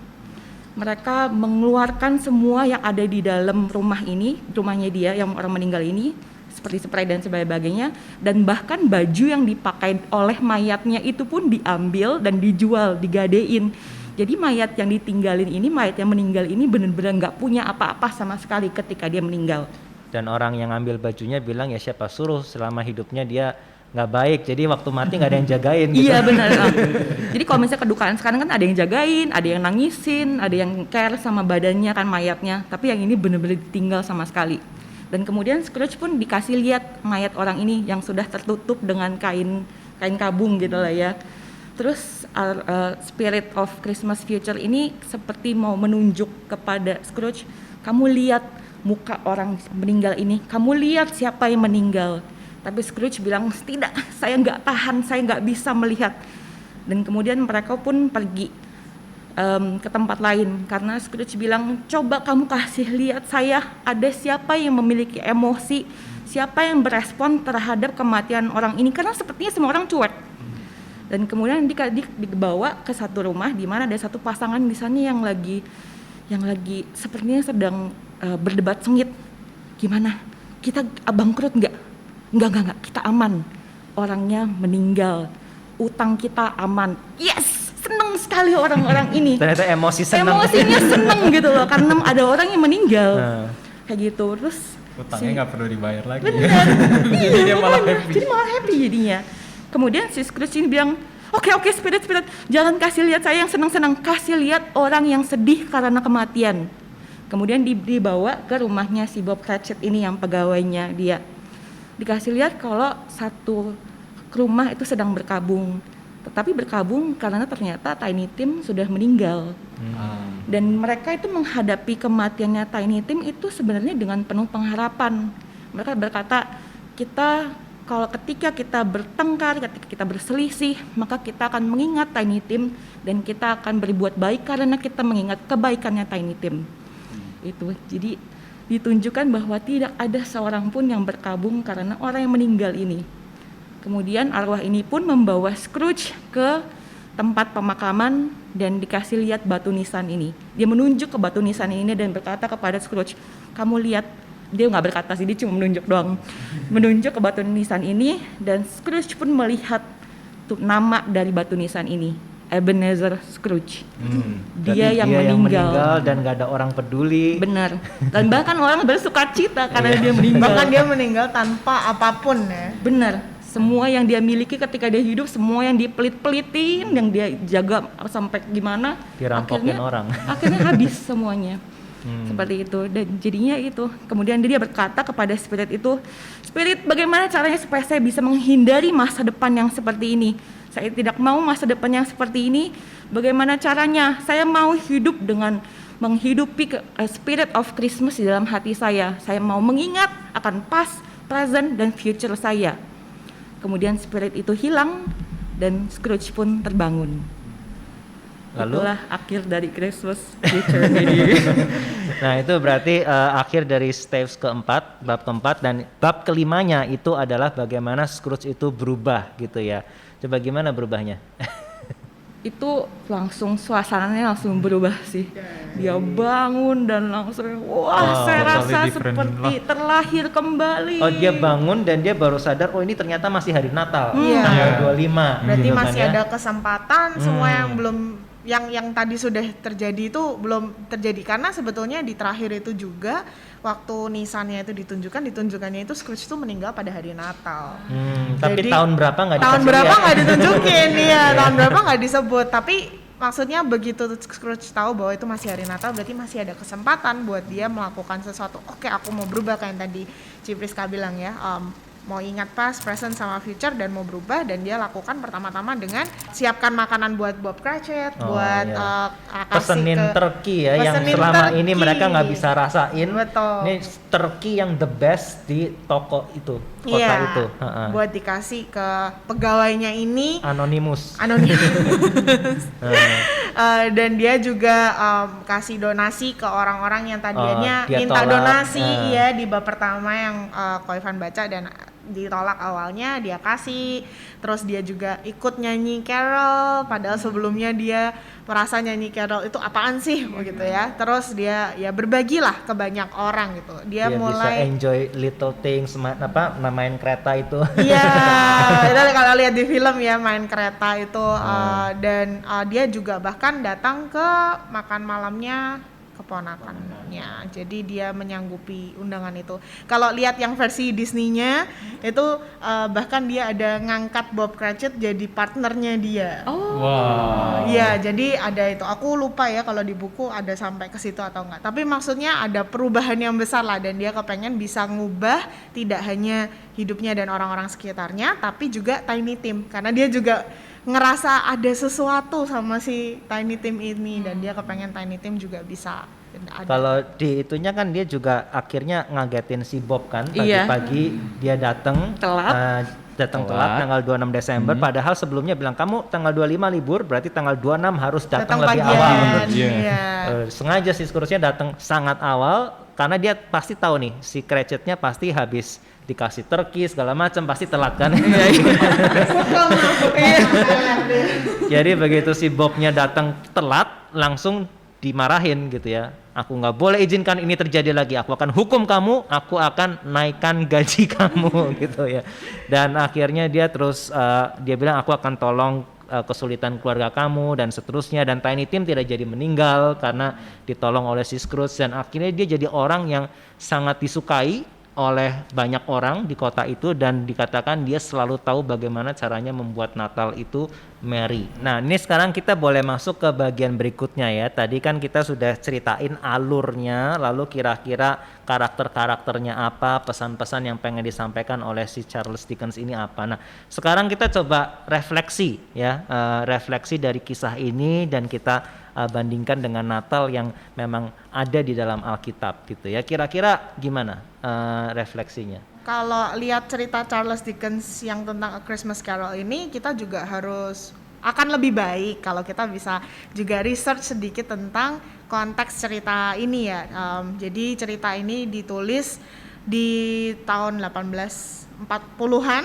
A: Mereka mengeluarkan semua yang ada di dalam rumah ini, rumahnya dia yang orang meninggal ini, seperti spray dan sebagainya, dan bahkan baju yang dipakai oleh mayatnya itu pun diambil dan dijual, digadein. Jadi mayat yang ditinggalin ini, mayat yang meninggal ini benar-benar nggak punya apa-apa sama sekali ketika dia meninggal.
C: Dan orang yang ambil bajunya bilang ya siapa suruh selama hidupnya dia nggak baik, jadi waktu mati nggak ada yang jagain gitu.
A: Iya benar. Jadi kalau misalnya kedukaan sekarang kan ada yang jagain, ada yang nangisin, ada yang care sama badannya kan mayatnya, tapi yang ini benar-benar ditinggal sama sekali. Dan kemudian Scrooge pun dikasih lihat mayat orang ini yang sudah tertutup dengan kain kabung gitu lah ya. Terus Spirit of Christmas Future ini seperti mau menunjuk kepada Scrooge, kamu lihat muka orang meninggal ini, kamu lihat siapa yang meninggal. Tapi Scrooge bilang, tidak, saya nggak tahan, saya nggak bisa melihat. Dan kemudian mereka pun pergi ke tempat lain, karena Scrooge bilang, coba kamu kasih lihat saya, ada siapa yang memiliki emosi, siapa yang berespon terhadap kematian orang ini, karena sepertinya semua orang cuek. Dan kemudian dibawa ke satu rumah di mana ada satu pasangan di sana yang lagi sepertinya sedang berdebat sengit. Gimana? Kita bangkrut nggak? Enggak, kita aman. Orangnya meninggal. Utang kita aman. Yes! Seneng sekali orang-orang ini.
C: Ternyata
A: Emosinya seneng gitu loh, karena ada orang yang meninggal. Kayak gitu. Terus
B: Utangnya nggak perlu dibayar lagi.
A: bener.
B: Jadi dia malah
A: makanya.
B: happy.
A: Jadi malah happy jadinya. Kemudian si Scrooge ini bilang, oke, spirit, jangan kasih lihat saya yang senang-senang, kasih lihat orang yang sedih karena kematian. Kemudian dibawa ke rumahnya si Bob Cratchit ini yang pegawainya dia. Dikasih lihat kalau satu rumah itu sedang berkabung, tetapi berkabung karena ternyata Tiny Tim sudah meninggal. Dan mereka itu menghadapi kematiannya Tiny Tim itu sebenarnya dengan penuh pengharapan. Mereka berkata, ketika kita bertengkar, ketika kita berselisih, maka kita akan mengingat Tiny Tim dan kita akan berbuat baik karena kita mengingat kebaikannya Tiny Tim. Itu jadi ditunjukkan bahwa tidak ada seorang pun yang berkabung karena orang yang meninggal ini. Kemudian arwah ini pun membawa Scrooge ke tempat pemakaman dan dikasih lihat batu nisan ini. Dia menunjuk ke batu nisan ini dan berkata kepada Scrooge, kamu lihat. Dia nggak berkata sih, dia cuma menunjuk doang. Menunjuk ke batu nisan ini, dan Scrooge pun melihat tuh nama dari batu nisan ini, Ebenezer Scrooge. Dia yang meninggal
C: dan nggak ada orang peduli.
A: Benar. Dan bahkan orang bersuka cita karena dia meninggal.
D: Bahkan dia meninggal tanpa apapun ya.
A: Benar. Semua yang dia miliki ketika dia hidup, semua yang dipelit-pelitin, yang dia jaga sampai gimana,
C: Dirampokin orang.
A: Akhirnya habis semuanya. Seperti itu. Dan jadinya itu. Kemudian dia berkata kepada spirit itu, Spirit, bagaimana caranya supaya saya bisa menghindari masa depan yang seperti ini? Saya tidak mau masa depan yang seperti ini. Bagaimana caranya? Saya mau hidup dengan menghidupi spirit of Christmas di dalam hati saya. Saya mau mengingat akan past, present, dan future saya. Kemudian spirit itu hilang dan Scrooge pun terbangun.
C: Lalu?
A: Itulah akhir dari Christmas Future ini.
C: Nah itu berarti akhir dari stage keempat, bab keempat, dan bab kelimanya itu adalah bagaimana Scrooge itu berubah gitu ya. Coba gimana berubahnya?
A: Itu langsung suasananya langsung berubah sih. Dia bangun dan langsung saya rasa seperti terlahir kembali.
C: Oh dia bangun dan dia baru sadar oh ini ternyata masih hari Natal.
D: Iya.
C: Tanggal 25.
D: Berarti
C: gitu kan
D: masih
C: ya.
D: ada kesempatan semua yang belum yang tadi sudah terjadi itu belum terjadi, karena sebetulnya di terakhir itu juga waktu nisannya itu ditunjukkannya itu Scrooge itu meninggal pada hari Natal.
C: Tapi
D: Jadi,
C: tahun berapa nggak
D: tahun
C: dikasih
D: berapa
C: lihat?
D: nggak ditunjukin ya, tahun berapa nggak disebut, tapi maksudnya begitu Scrooge tahu bahwa itu masih hari Natal, berarti masih ada kesempatan buat dia melakukan sesuatu. Oke, aku mau berubah kayak yang tadi Cipriska bilang ya. mau ingat past, present sama future dan mau berubah, dan dia lakukan pertama-tama dengan siapkan makanan buat Bob Cratchit, buat kasih
C: pesenin
D: ke
C: turkey ya yang
D: pesenin
C: selama
D: turkey.
C: ini mereka nggak bisa rasain.
D: Betul.
C: Ini turkey yang the best di toko itu, kota
D: Iya,
C: itu.
D: buat dikasih ke pegawainya ini
C: Anonymous.
D: anonim. Dan dia juga kasih donasi ke orang-orang yang tadinya
C: dia
D: minta
C: tolak,
D: donasi ya di bab pertama yang Ko Ivan baca dan ditolak awalnya, dia kasih. Terus dia juga ikut nyanyi carol padahal sebelumnya dia merasa nyanyi carol itu apaan sih gitu ya. Terus dia ya berbagilah ke banyak orang gitu. Dia
C: Bisa
D: mulai
C: enjoy little things, main kereta itu.
D: Iya, itu kalau lihat di film ya main kereta itu dan dia juga bahkan datang ke makan malamnya keponakannya. Jadi dia menyanggupi undangan itu. Kalau lihat yang versi Disney-nya itu bahkan dia ada ngangkat Bob Cratchit jadi partnernya dia.
B: Wow.
D: Iya, jadi ada itu. Aku lupa ya kalau di buku ada sampai ke situ atau enggak. Tapi maksudnya ada perubahan yang besar lah dan dia kepengen bisa ngubah tidak hanya hidupnya dan orang-orang sekitarnya, tapi juga Tiny Tim karena dia juga ngerasa ada sesuatu sama si Tiny Tim ini dan dia kepengen Tiny Tim juga bisa ada.
C: Kalau di itunya kan dia juga akhirnya ngagetin si Bob kan,
A: Iya.
C: pagi-pagi dia datang
A: Telat.
C: datang
B: Telat.
C: telat tanggal 26 Desember padahal sebelumnya bilang kamu tanggal 25 libur berarti tanggal 26 harus datang lebih
D: pagian.
C: awal.
D: Iya.
C: Sengaja si Scrooge-nya datang sangat awal karena dia pasti tahu nih si Cratchit-nya pasti habis dikasih turkey segala macam pasti telat kan. Jadi begitu si Bob-nya datang telat langsung dimarahin gitu ya. Aku nggak boleh izinkan ini terjadi lagi. Aku akan hukum kamu. Aku akan naikkan gaji kamu gitu ya. Dan akhirnya dia terus dia bilang aku akan tolong kesulitan keluarga kamu dan seterusnya. Dan Tiny Tim tidak jadi meninggal karena ditolong oleh si Scrooge dan akhirnya dia jadi orang yang sangat disukai oleh banyak orang di kota itu dan dikatakan dia selalu tahu bagaimana caranya membuat Natal itu merry. Nah, ini sekarang kita boleh masuk ke bagian berikutnya ya. Tadi kan kita sudah ceritain alurnya, lalu kira-kira karakter-karakternya apa, pesan-pesan yang pengen disampaikan oleh si Charles Dickens ini apa. Nah, sekarang kita coba refleksi ya, refleksi dari kisah ini dan kita bandingkan dengan Natal yang memang ada di dalam Alkitab gitu ya. Kira-kira gimana refleksinya?
D: Kalau lihat cerita Charles Dickens yang tentang A Christmas Carol ini, kita juga harus akan lebih baik kalau kita bisa juga research sedikit tentang konteks cerita ini ya. Jadi cerita ini ditulis di tahun 1840-an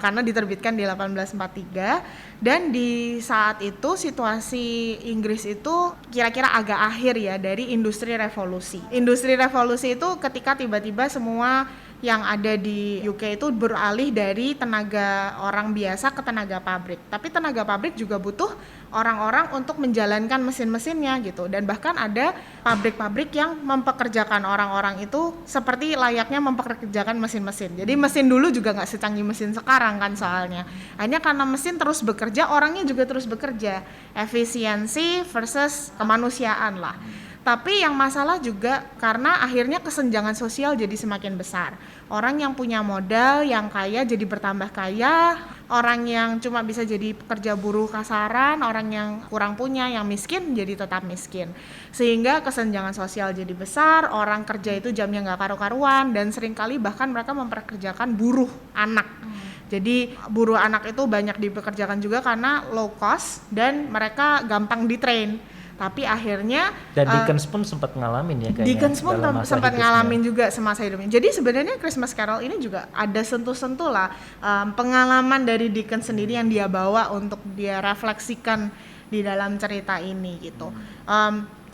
D: karena diterbitkan di 1843 dan di saat itu situasi Inggris itu kira-kira agak akhir ya dari industri revolusi. Industri revolusi itu ketika tiba-tiba semua yang ada di UK itu beralih dari tenaga orang biasa ke tenaga pabrik. Tapi tenaga pabrik juga butuh orang-orang untuk menjalankan mesin-mesinnya gitu. Dan bahkan ada pabrik-pabrik yang mempekerjakan orang-orang itu seperti layaknya mempekerjakan mesin-mesin. Jadi mesin dulu juga nggak secanggih mesin sekarang kan soalnya. Hanya karena mesin terus bekerja, orangnya juga terus bekerja. Efisiensi versus kemanusiaan lah. Tapi yang masalah juga karena akhirnya kesenjangan sosial jadi semakin besar. Orang yang punya modal, yang kaya jadi bertambah kaya, orang yang cuma bisa jadi pekerja buruh kasaran, orang yang kurang punya, yang miskin jadi tetap miskin. Sehingga kesenjangan sosial jadi besar, orang kerja itu jamnya nggak karu-karuan, dan seringkali bahkan mereka memperkerjakan buruh anak. Jadi buruh anak itu banyak dipekerjakan juga karena low cost dan mereka gampang di-train. Tapi akhirnya
C: dan Dickens pun sempat ngalamin ya kayaknya.
D: Dickens pun sempat
C: hidupnya.
D: ngalamin juga semasa hidupnya. Jadi sebenarnya Christmas Carol ini juga ada sentuh-sentuh lah pengalaman dari Dickens sendiri yang dia bawa untuk dia refleksikan di dalam cerita ini gitu.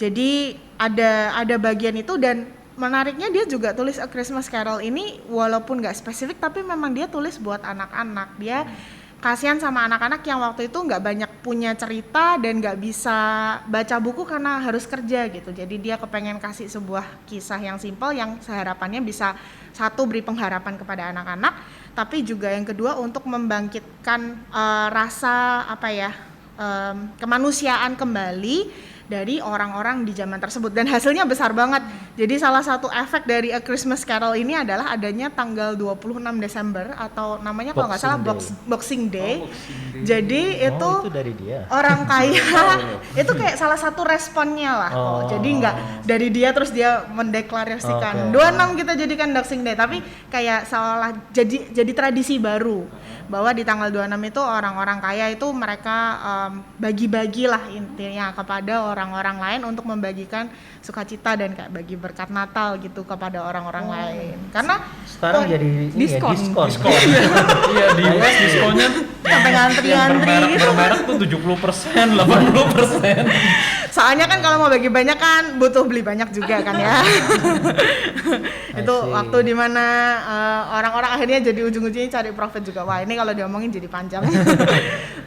D: Jadi ada bagian itu dan menariknya dia juga tulis A Christmas Carol ini walaupun nggak spesifik tapi memang dia tulis buat anak-anak. Dia kasihan sama anak-anak yang waktu itu nggak banyak punya cerita dan nggak bisa baca buku karena harus kerja gitu. Jadi dia kepengen kasih sebuah kisah yang simpel yang seharapannya bisa satu beri pengharapan kepada anak-anak, tapi juga yang kedua untuk membangkitkan rasa kemanusiaan kembali dari orang-orang di zaman tersebut, dan hasilnya besar banget. Jadi salah satu efek dari A Christmas Carol ini adalah adanya tanggal 26 Desember atau namanya kalau nggak salah Boxing Day. Jadi itu
C: dari dia.
D: orang kaya itu kayak salah satu responnya lah. Jadi nggak dari dia terus dia mendeklarasikan 26 kita jadikan Boxing Day, tapi kayak seolah jadi tradisi baru bahwa di tanggal 26 itu orang-orang kaya itu mereka bagi-bagi lah intinya kepada orang-orang lain untuk membagikan sukacita dan kayak bagi berkat Natal gitu kepada orang-orang lain. Karena
C: Sekarang jadi ini
A: diskon.
C: ya, diskon.
B: Iya di US diskonnya
D: sampai ngantri-ngantri gitu.
B: bermerek tuh 70%, 80%.
D: Soalnya kan kalau mau bagi banyak kan butuh beli banyak juga kan ya. Itu
C: I see.
D: waktu dimana orang-orang akhirnya jadi ujung-ujungnya cari profit juga. Wah ini kalau diomongin jadi panjang.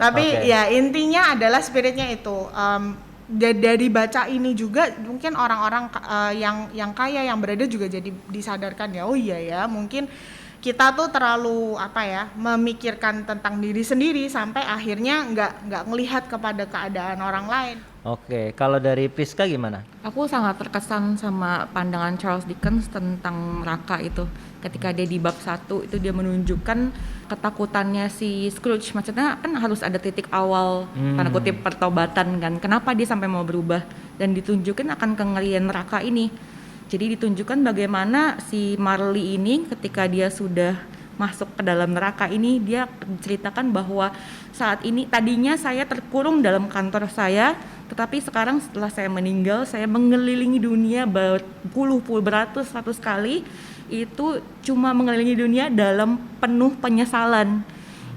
D: Tapi
C: Oke.
D: ya intinya adalah spiritnya itu. Dari baca ini juga mungkin orang-orang yang kaya yang berada juga jadi disadarkan ya, oh iya ya mungkin kita tuh terlalu memikirkan tentang diri sendiri sampai akhirnya nggak ngelihat kepada keadaan orang lain.
C: Oke, kalau dari Priska gimana?
A: Aku sangat terkesan sama pandangan Charles Dickens tentang neraka itu. Ketika dia di bab 1 itu dia menunjukkan ketakutannya si Scrooge. Maksudnya kan harus ada titik awal tanda kutip pertobatan kan. Kenapa dia sampai mau berubah, dan ditunjukin akan kengerian neraka ini. Jadi ditunjukkan bagaimana si Marley ini ketika dia sudah masuk ke dalam neraka ini, dia menceritakan bahwa saat ini tadinya saya terkurung dalam kantor saya, tetapi sekarang setelah saya meninggal saya mengelilingi dunia beratus kali, itu cuma mengelilingi dunia dalam penuh penyesalan.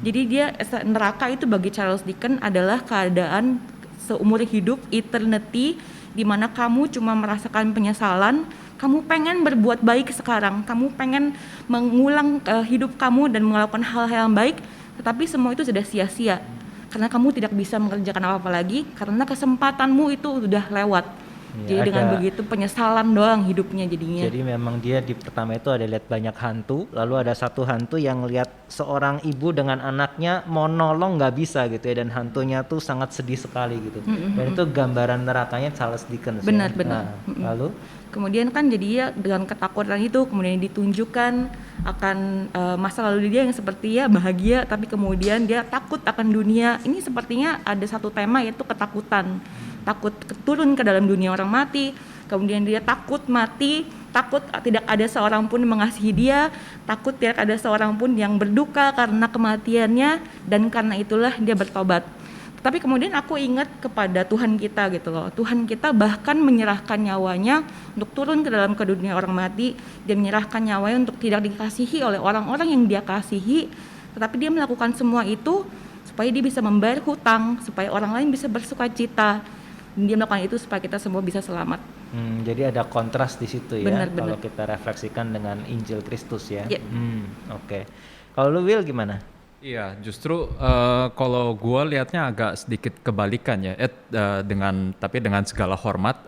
A: Jadi dia neraka itu bagi Charles Dickens adalah keadaan seumur hidup, eternity, di mana kamu cuma merasakan penyesalan. Kamu pengen berbuat baik sekarang, kamu pengen mengulang hidup kamu dan melakukan hal-hal yang baik, tetapi semua itu sudah sia-sia karena kamu tidak bisa mengerjakan apa-apa lagi karena kesempatanmu itu sudah lewat. Jadi dengan begitu penyesalan doang hidupnya jadinya.
C: Jadi memang dia di pertama itu ada lihat banyak hantu, lalu ada satu hantu yang lihat seorang ibu dengan anaknya mau nolong nggak bisa gitu ya, dan hantunya tuh sangat sedih sekali gitu. Dan itu gambaran nerakanya Charles Dickens.
A: Benar.
C: Nah, lalu
A: Kemudian kan jadi dia dengan ketakutan itu kemudian ditunjukkan akan masa lalu dia yang seperti ya bahagia, tapi kemudian dia takut akan dunia. Ini sepertinya ada satu tema yaitu ketakutan. Takut turun ke dalam dunia orang mati, kemudian dia takut mati, takut tidak ada seorang pun yang mengasihi dia, takut tidak ada seorang pun yang berduka karena kematiannya, dan karena itulah dia bertobat. Tapi kemudian aku ingat kepada Tuhan kita gitu loh. Tuhan kita bahkan menyerahkan nyawanya untuk turun ke dalam dunia orang mati, dan menyerahkan nyawanya untuk tidak dikasihi oleh orang-orang yang dia kasihi, tetapi dia melakukan semua itu supaya dia bisa membayar hutang, supaya orang lain bisa bersukacita. Dia melakukan itu supaya kita semua bisa selamat.
C: jadi ada kontras di situ ya.
A: Benar.
C: Kalau kita refleksikan dengan Injil Kristus ya.
A: Ya.
C: Oke. Kalau lu Will gimana?
B: Iya, justru kalau gue lihatnya agak sedikit kebalikan ya. Tapi dengan segala hormat,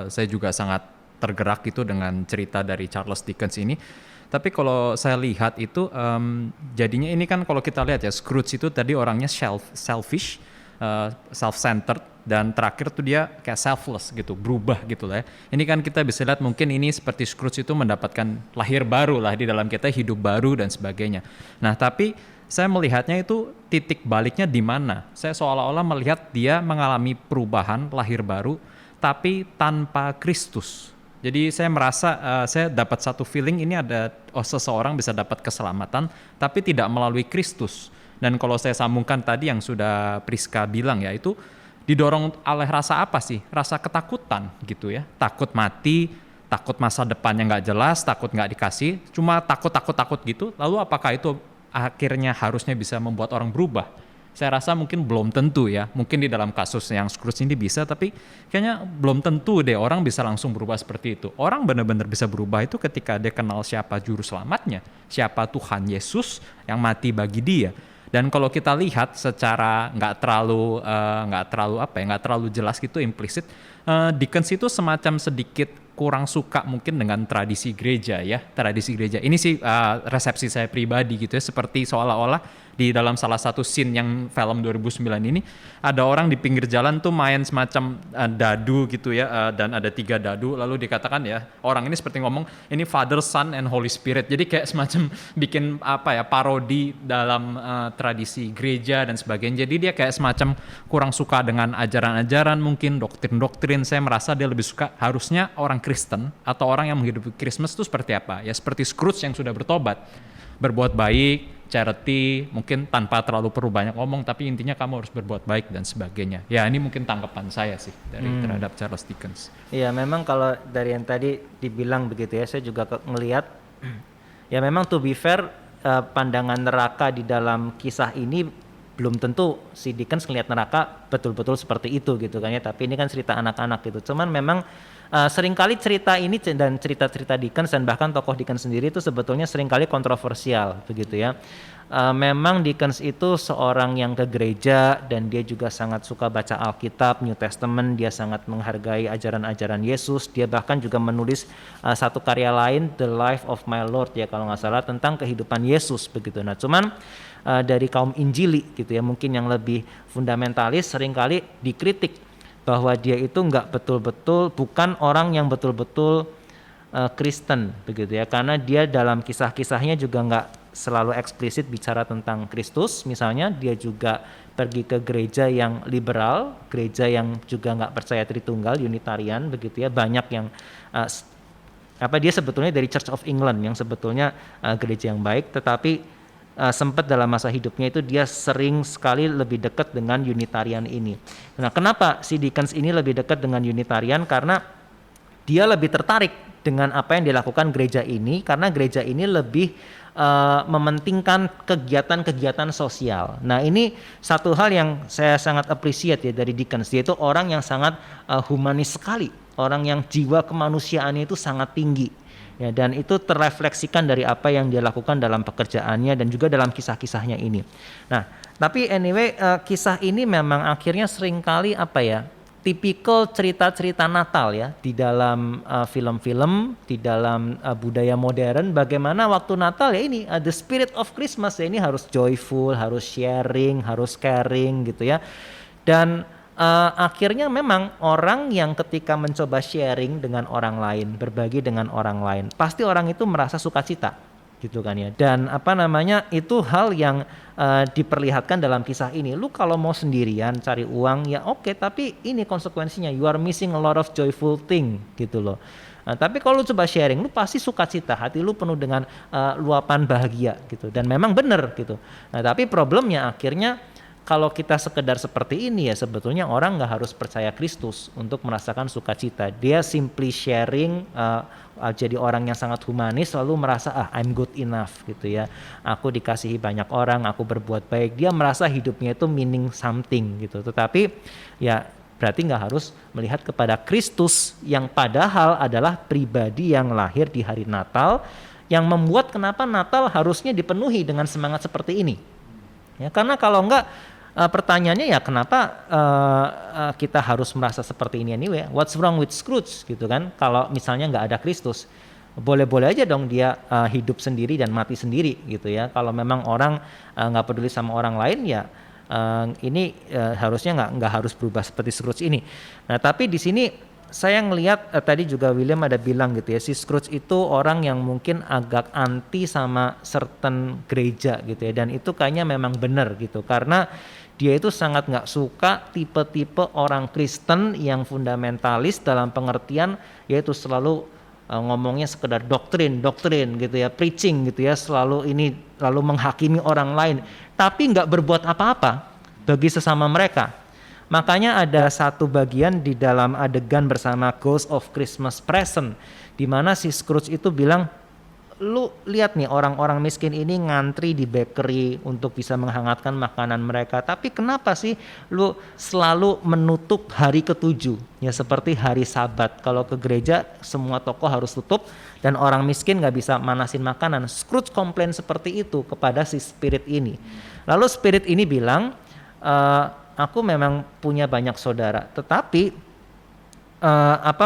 B: saya juga sangat tergerak itu dengan cerita dari Charles Dickens ini. Tapi kalau saya lihat itu jadinya ini kan kalau kita lihat ya, Scrooge itu tadi orangnya selfish, self-centered, dan terakhir tuh dia kayak selfless gitu, berubah gitu lah ya. Ini kan kita bisa lihat mungkin ini seperti Scrooge itu mendapatkan lahir baru lah di dalam kita, hidup baru dan sebagainya. Nah tapi saya melihatnya itu titik baliknya di mana? Saya seolah-olah melihat dia mengalami perubahan, lahir baru, tapi tanpa Kristus. Jadi saya merasa saya dapat satu feeling ini ada seseorang bisa dapat keselamatan, tapi tidak melalui Kristus. Dan kalau saya sambungkan tadi yang sudah Priska bilang ya, itu didorong oleh rasa apa sih? Rasa ketakutan gitu ya. Takut mati, takut masa depannya nggak jelas, takut nggak dikasih, cuma takut gitu. Lalu apakah itu akhirnya harusnya bisa membuat orang berubah? Saya rasa mungkin belum tentu ya. Mungkin di dalam kasus yang Scrooge ini bisa, tapi kayaknya belum tentu deh orang bisa langsung berubah seperti itu. Orang benar-benar bisa berubah itu ketika dia kenal siapa juru selamatnya, siapa Tuhan Yesus yang mati bagi dia. Dan kalau kita lihat secara nggak terlalu jelas gitu implisit, Dickens itu semacam sedikit kurang suka mungkin dengan tradisi gereja ya, tradisi gereja. Ini sih resepsi saya pribadi gitu ya, seperti seolah-olah di dalam salah satu scene yang film 2009 ini ada orang di pinggir jalan tuh main semacam dadu gitu ya, dan ada 3 dadu, lalu dikatakan ya orang ini seperti ngomong ini Father, Son, and Holy Spirit. Jadi kayak semacam bikin apa ya, parodi dalam tradisi gereja dan sebagainya. Jadi dia kayak semacam kurang suka dengan ajaran-ajaran, mungkin doktrin-doktrin. Saya merasa dia lebih suka harusnya orang Kristen atau orang yang menghidupi Christmas itu seperti apa ya, seperti Scrooge yang sudah bertobat, berbuat baik, charity, mungkin tanpa terlalu perlu banyak ngomong, tapi intinya kamu harus berbuat baik dan sebagainya. Ya ini mungkin tanggapan saya sih terhadap Charles Dickens.
C: Iya, memang kalau dari yang tadi dibilang begitu ya, saya juga ngelihat ya memang to be fair, pandangan neraka di dalam kisah ini belum tentu si Dickens ngelihat neraka betul-betul seperti itu gitu kan ya, tapi ini kan cerita anak-anak gitu. Cuman memang seringkali cerita ini dan cerita-cerita Dickens dan bahkan tokoh Dickens sendiri itu sebetulnya seringkali kontroversial begitu ya. Memang Dickens itu seorang yang ke gereja dan dia juga sangat suka baca Alkitab, New Testament, dia sangat menghargai ajaran-ajaran Yesus. Dia bahkan juga menulis satu karya lain, The Life of My Lord ya kalau nggak salah, tentang kehidupan Yesus begitu. Nah cuman dari kaum Injili gitu ya, mungkin yang lebih fundamentalis seringkali dikritik bahwa dia itu nggak betul-betul, bukan orang yang betul-betul Kristen begitu ya, karena dia dalam kisah-kisahnya juga nggak selalu eksplisit bicara tentang Kristus. Misalnya dia juga pergi ke gereja yang liberal, gereja yang juga nggak percaya Tritunggal, Unitarian begitu ya, banyak yang dia sebetulnya dari Church of England yang sebetulnya gereja yang baik, tetapi sempat dalam masa hidupnya itu dia sering sekali lebih dekat dengan Unitarian ini. Nah, kenapa si Dickens ini lebih dekat dengan Unitarian? Karena dia lebih tertarik dengan apa yang dilakukan gereja ini, karena gereja ini lebih mementingkan kegiatan-kegiatan sosial. Nah, ini satu hal yang saya sangat appreciate ya dari Dickens. Dia itu orang yang sangat humanis sekali, orang yang jiwa kemanusiaannya itu sangat tinggi. Ya, dan itu terrefleksikan dari apa yang dia lakukan dalam pekerjaannya dan juga dalam kisah-kisahnya ini. Nah, tapi anyway, kisah ini memang akhirnya seringkali tipikal cerita-cerita Natal ya di dalam film-film, di dalam budaya modern. Bagaimana waktu Natal ya ini the spirit of Christmas ya, ini harus joyful, harus sharing, harus caring gitu ya. Dan akhirnya memang orang yang ketika mencoba sharing dengan orang lain, berbagi dengan orang lain, pasti orang itu merasa sukacita gitu kan ya. Dan itu hal yang diperlihatkan dalam kisah ini. Lu kalau mau sendirian cari uang ya oke, tapi ini konsekuensinya, you are missing a lot of joyful thing gitu loh. Nah, tapi kalau lu coba sharing, lu pasti sukacita, hati lu penuh dengan luapan bahagia gitu. Dan memang benar gitu. Nah, tapi problemnya akhirnya kalau kita sekedar seperti ini ya sebetulnya orang nggak harus percaya Kristus untuk merasakan sukacita. Dia simply sharing, jadi orang yang sangat humanis, lalu merasa I'm good enough gitu ya. Aku dikasihi banyak orang, aku berbuat baik. Dia merasa hidupnya itu meaning something gitu. Tetapi ya berarti nggak harus melihat kepada Kristus yang padahal adalah pribadi yang lahir di hari Natal, yang membuat kenapa Natal harusnya dipenuhi dengan semangat seperti ini. Ya, karena kalau enggak pertanyaannya ya kenapa kita harus merasa seperti ini anyway? What's wrong with Scrooge gitu kan? Kalau misalnya nggak ada Kristus, boleh-boleh aja dong dia hidup sendiri dan mati sendiri gitu ya. Kalau memang orang nggak peduli sama orang lain ya ini harusnya nggak harus berubah seperti Scrooge ini. Nah tapi di sini saya ngelihat tadi juga William ada bilang gitu ya, si Scrooge itu orang yang mungkin agak anti sama certain gereja gitu ya, dan itu kayaknya memang benar gitu, karena dia itu sangat nggak suka tipe-tipe orang Kristen yang fundamentalis dalam pengertian yaitu selalu ngomongnya sekedar doktrin gitu ya, preaching gitu ya, selalu ini lalu menghakimi orang lain tapi nggak berbuat apa-apa bagi sesama mereka. Makanya ada satu bagian di dalam adegan bersama Ghost of Christmas Present di mana si Scrooge itu bilang, lu lihat nih orang-orang miskin ini ngantri di bakery untuk bisa menghangatkan makanan mereka, tapi kenapa sih lu selalu menutup hari ke-7 ya, seperti hari Sabat. Kalau ke gereja semua toko harus tutup dan orang miskin gak bisa manasin makanan. Scrooge komplain seperti itu kepada si spirit ini. Lalu spirit ini bilang, aku memang punya banyak saudara, tetapi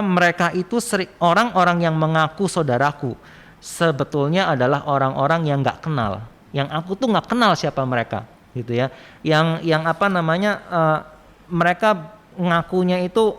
C: mereka itu orang-orang yang mengaku saudaraku sebetulnya adalah orang-orang yang nggak kenal yang aku tuh nggak kenal siapa mereka gitu ya, yang apa namanya mereka ngakunya itu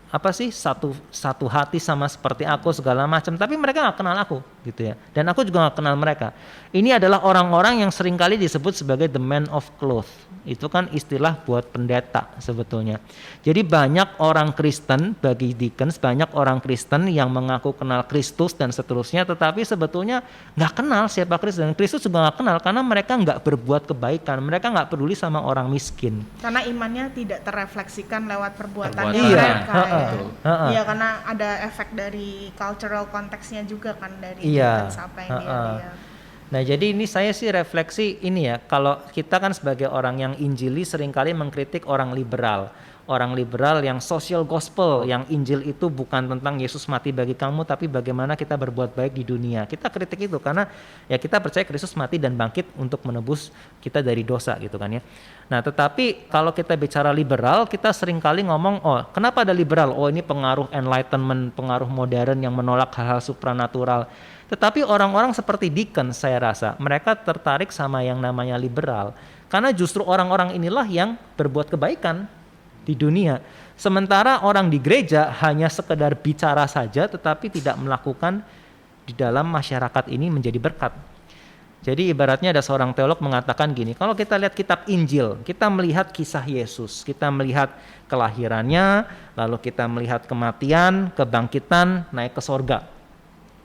C: apa sih satu hati sama seperti aku segala macam, tapi mereka nggak kenal aku gitu ya, dan aku juga nggak kenal mereka. Ini adalah orang-orang yang seringkali disebut sebagai the man of cloth. Itu kan istilah buat pendeta sebetulnya. Jadi banyak orang Kristen, bagi Dickens banyak orang Kristen yang mengaku kenal Kristus dan seterusnya, tetapi sebetulnya nggak kenal siapa Kristus, dan Kristus juga nggak kenal karena mereka nggak berbuat kebaikan, mereka nggak peduli sama orang miskin.
D: Karena imannya tidak terrefleksikan lewat perbuatan
B: Perbuatan.
D: mereka.
C: Iya,
D: Iya, karena ada efek dari cultural konteksnya juga kan, dari
C: Iya,
D: Dickens apa yang dia lihat.
C: Nah jadi ini saya sih refleksi ini ya, kalau kita kan sebagai orang yang injili seringkali mengkritik orang liberal yang social gospel, yang Injil itu bukan tentang Yesus mati bagi kamu, tapi bagaimana kita berbuat baik di dunia. Kita kritik itu karena ya kita percaya Kristus mati dan bangkit untuk menebus kita dari dosa gitu kan ya. Nah tetapi kalau kita bicara liberal, kita seringkali ngomong, oh kenapa ada liberal? Oh ini pengaruh enlightenment, pengaruh modern yang menolak hal-hal supranatural. Tetapi orang-orang seperti Dickens saya rasa mereka tertarik sama yang namanya liberal karena justru orang-orang inilah yang berbuat kebaikan di dunia. Sementara orang di gereja hanya sekedar bicara saja tetapi tidak melakukan di dalam masyarakat ini menjadi berkat. Jadi ibaratnya ada seorang teolog mengatakan gini, kalau kita lihat kitab Injil, kita melihat kisah Yesus, kita melihat kelahirannya, lalu kita melihat kematian, kebangkitan, naik ke sorga.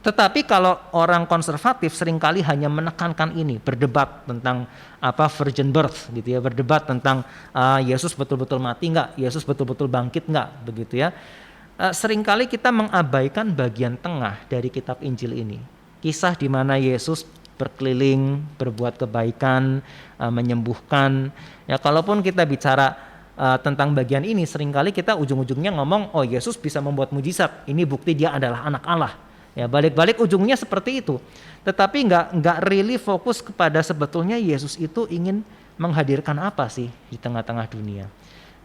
C: Tetapi kalau orang konservatif seringkali hanya menekankan ini, berdebat tentang apa virgin birth gitu ya, berdebat tentang Yesus betul-betul mati enggak, Yesus betul-betul bangkit enggak, begitu ya. Seringkali kita mengabaikan bagian tengah dari kitab Injil ini. Kisah di mana Yesus berkeliling, berbuat kebaikan, menyembuhkan. Ya kalaupun kita bicara tentang bagian ini, seringkali kita ujung-ujungnya ngomong, oh Yesus bisa membuat mujizat, ini bukti dia adalah anak Allah. Ya balik-balik ujungnya seperti itu. Tetapi nggak really fokus kepada sebetulnya Yesus itu ingin menghadirkan apa sih di tengah-tengah dunia.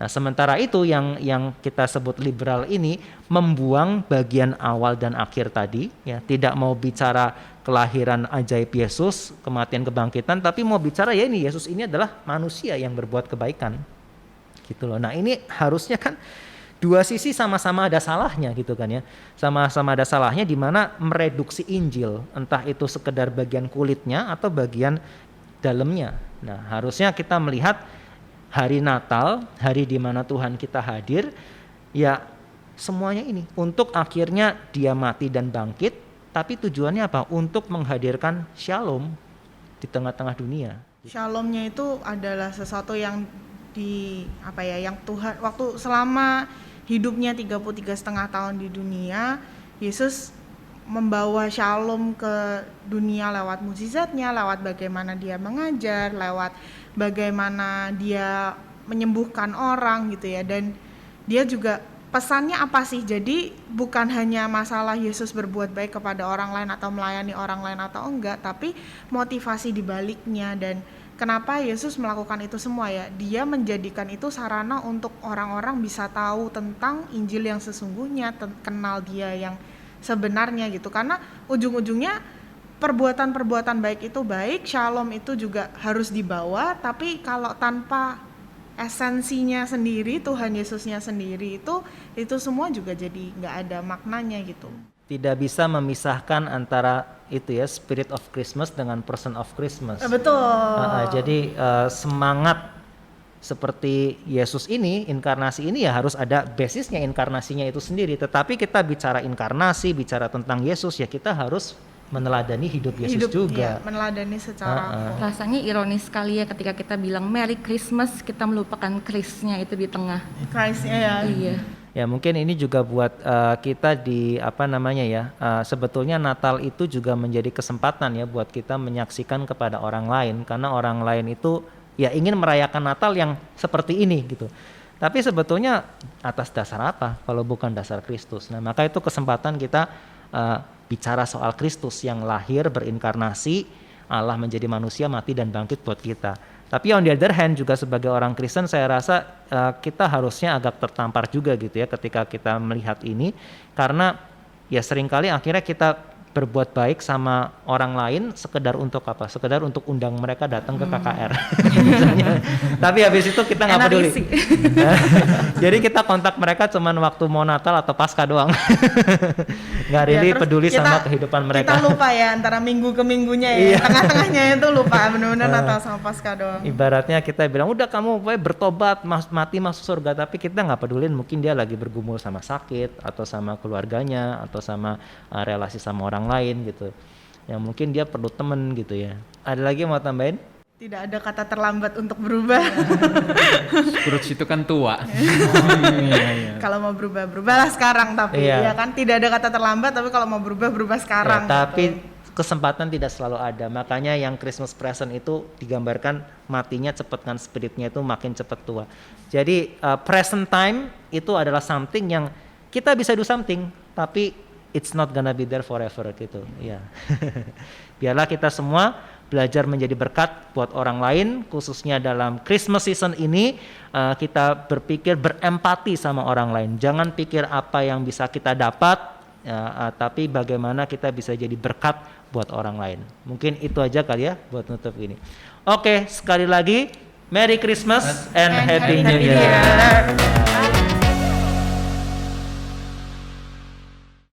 C: Nah sementara itu yang kita sebut liberal ini membuang bagian awal dan akhir tadi, ya tidak mau bicara kelahiran ajaib Yesus, kematian kebangkitan, tapi mau bicara ya ini Yesus ini adalah manusia yang berbuat kebaikan. Gitu loh. Nah ini harusnya kan dua sisi sama-sama ada salahnya gitu kan ya. Sama-sama ada salahnya di mana mereduksi Injil, entah itu sekedar bagian kulitnya atau bagian dalamnya. Nah, harusnya kita melihat hari Natal, hari di mana Tuhan kita hadir, ya semuanya ini untuk akhirnya dia mati dan bangkit, tapi tujuannya apa? Untuk menghadirkan shalom di tengah-tengah dunia.
D: Shalomnya itu adalah sesuatu yang yang Tuhan waktu selama hidupnya 33,5 tahun di dunia, Yesus membawa shalom ke dunia lewat mukjizatnya, lewat bagaimana dia mengajar, lewat bagaimana dia menyembuhkan orang gitu ya. Dan dia juga pesannya apa sih? Jadi bukan hanya masalah Yesus berbuat baik kepada orang lain atau melayani orang lain atau enggak, tapi motivasi di baliknya. Dan kenapa Yesus melakukan itu semua ya? Dia menjadikan itu sarana untuk orang-orang bisa tahu tentang Injil yang sesungguhnya, kenal dia yang sebenarnya gitu. Karena ujung-ujungnya perbuatan-perbuatan baik itu baik, shalom itu juga harus dibawa, tapi kalau tanpa esensinya sendiri, Tuhan Yesusnya sendiri itu semua juga jadi nggak ada maknanya gitu.
C: Tidak bisa memisahkan antara itu ya, spirit of Christmas dengan person of Christmas.
D: Betul.
C: Jadi semangat seperti Yesus ini, inkarnasi ini ya harus ada basisnya, inkarnasinya itu sendiri. Tetapi kita bicara inkarnasi, bicara tentang Yesus ya kita harus meneladani hidup Yesus juga.
D: Iya, meneladani secara full.
A: Rasanya ironis sekali ya ketika kita bilang Merry Christmas, kita melupakan Christ-nya itu di tengah.
D: Christ-nya ya.
A: Iya.
C: Ya mungkin ini juga buat kita di sebetulnya Natal itu juga menjadi kesempatan ya buat kita menyaksikan kepada orang lain, karena orang lain itu ya ingin merayakan Natal yang seperti ini gitu. Tapi sebetulnya atas dasar apa kalau bukan dasar Kristus? Nah maka itu kesempatan kita bicara soal Kristus yang lahir berinkarnasi, Allah menjadi manusia, mati dan bangkit buat kita. Tapi on the other hand juga sebagai orang Kristen saya rasa kita harusnya agak tertampar juga gitu ya ketika kita melihat ini, karena ya seringkali akhirnya kita berbuat baik sama orang lain sekedar untuk apa? Sekedar untuk undang mereka datang ke KKR. Misalnya. Tapi habis itu kita nggak
A: Enak
C: peduli.
A: isi.
C: Jadi kita kontak mereka cuman waktu mau Natal atau Paskah doang. Nggak
D: Ya,
C: really
D: terus
C: peduli
D: kita-
C: sama kehidupan mereka.
D: Kita lupa ya antara minggu ke minggunya ya.
C: Iya.
D: Tengah-tengahnya itu lupa benar-benar Natal sama Paskah doang.
C: Ibaratnya kita bilang udah kamu pokoknya bertobat mati masuk surga, tapi kita nggak pedulin mungkin dia lagi bergumul sama sakit atau sama keluarganya atau sama relasi sama orang lain gitu. Yang mungkin dia perlu temen gitu ya. Ada lagi yang mau tambahin?
D: Tidak ada kata terlambat untuk berubah.
B: Scrooge itu kan tua.
D: Kalau mau berubah, berubahlah sekarang tapi
C: Iya.
D: ya kan tidak ada kata terlambat tapi kalau mau berubah, berubah sekarang.
C: Ya, tapi
D: gitu.
C: kesempatan tidak selalu ada. Makanya yang Christmas present itu digambarkan matinya cepet kan, spiritnya itu makin cepet tua. Jadi present time itu adalah something yang kita bisa do something, tapi it's not gonna be there forever gitu. Ya. Biarlah kita semua belajar menjadi berkat buat orang lain, khususnya dalam Christmas season ini kita berpikir berempati sama orang lain. Jangan pikir apa yang bisa kita dapat, tapi bagaimana kita bisa jadi berkat buat orang lain. Mungkin itu aja kali ya buat nutup ini. Oke, sekali lagi Merry Christmas and Happy New Year.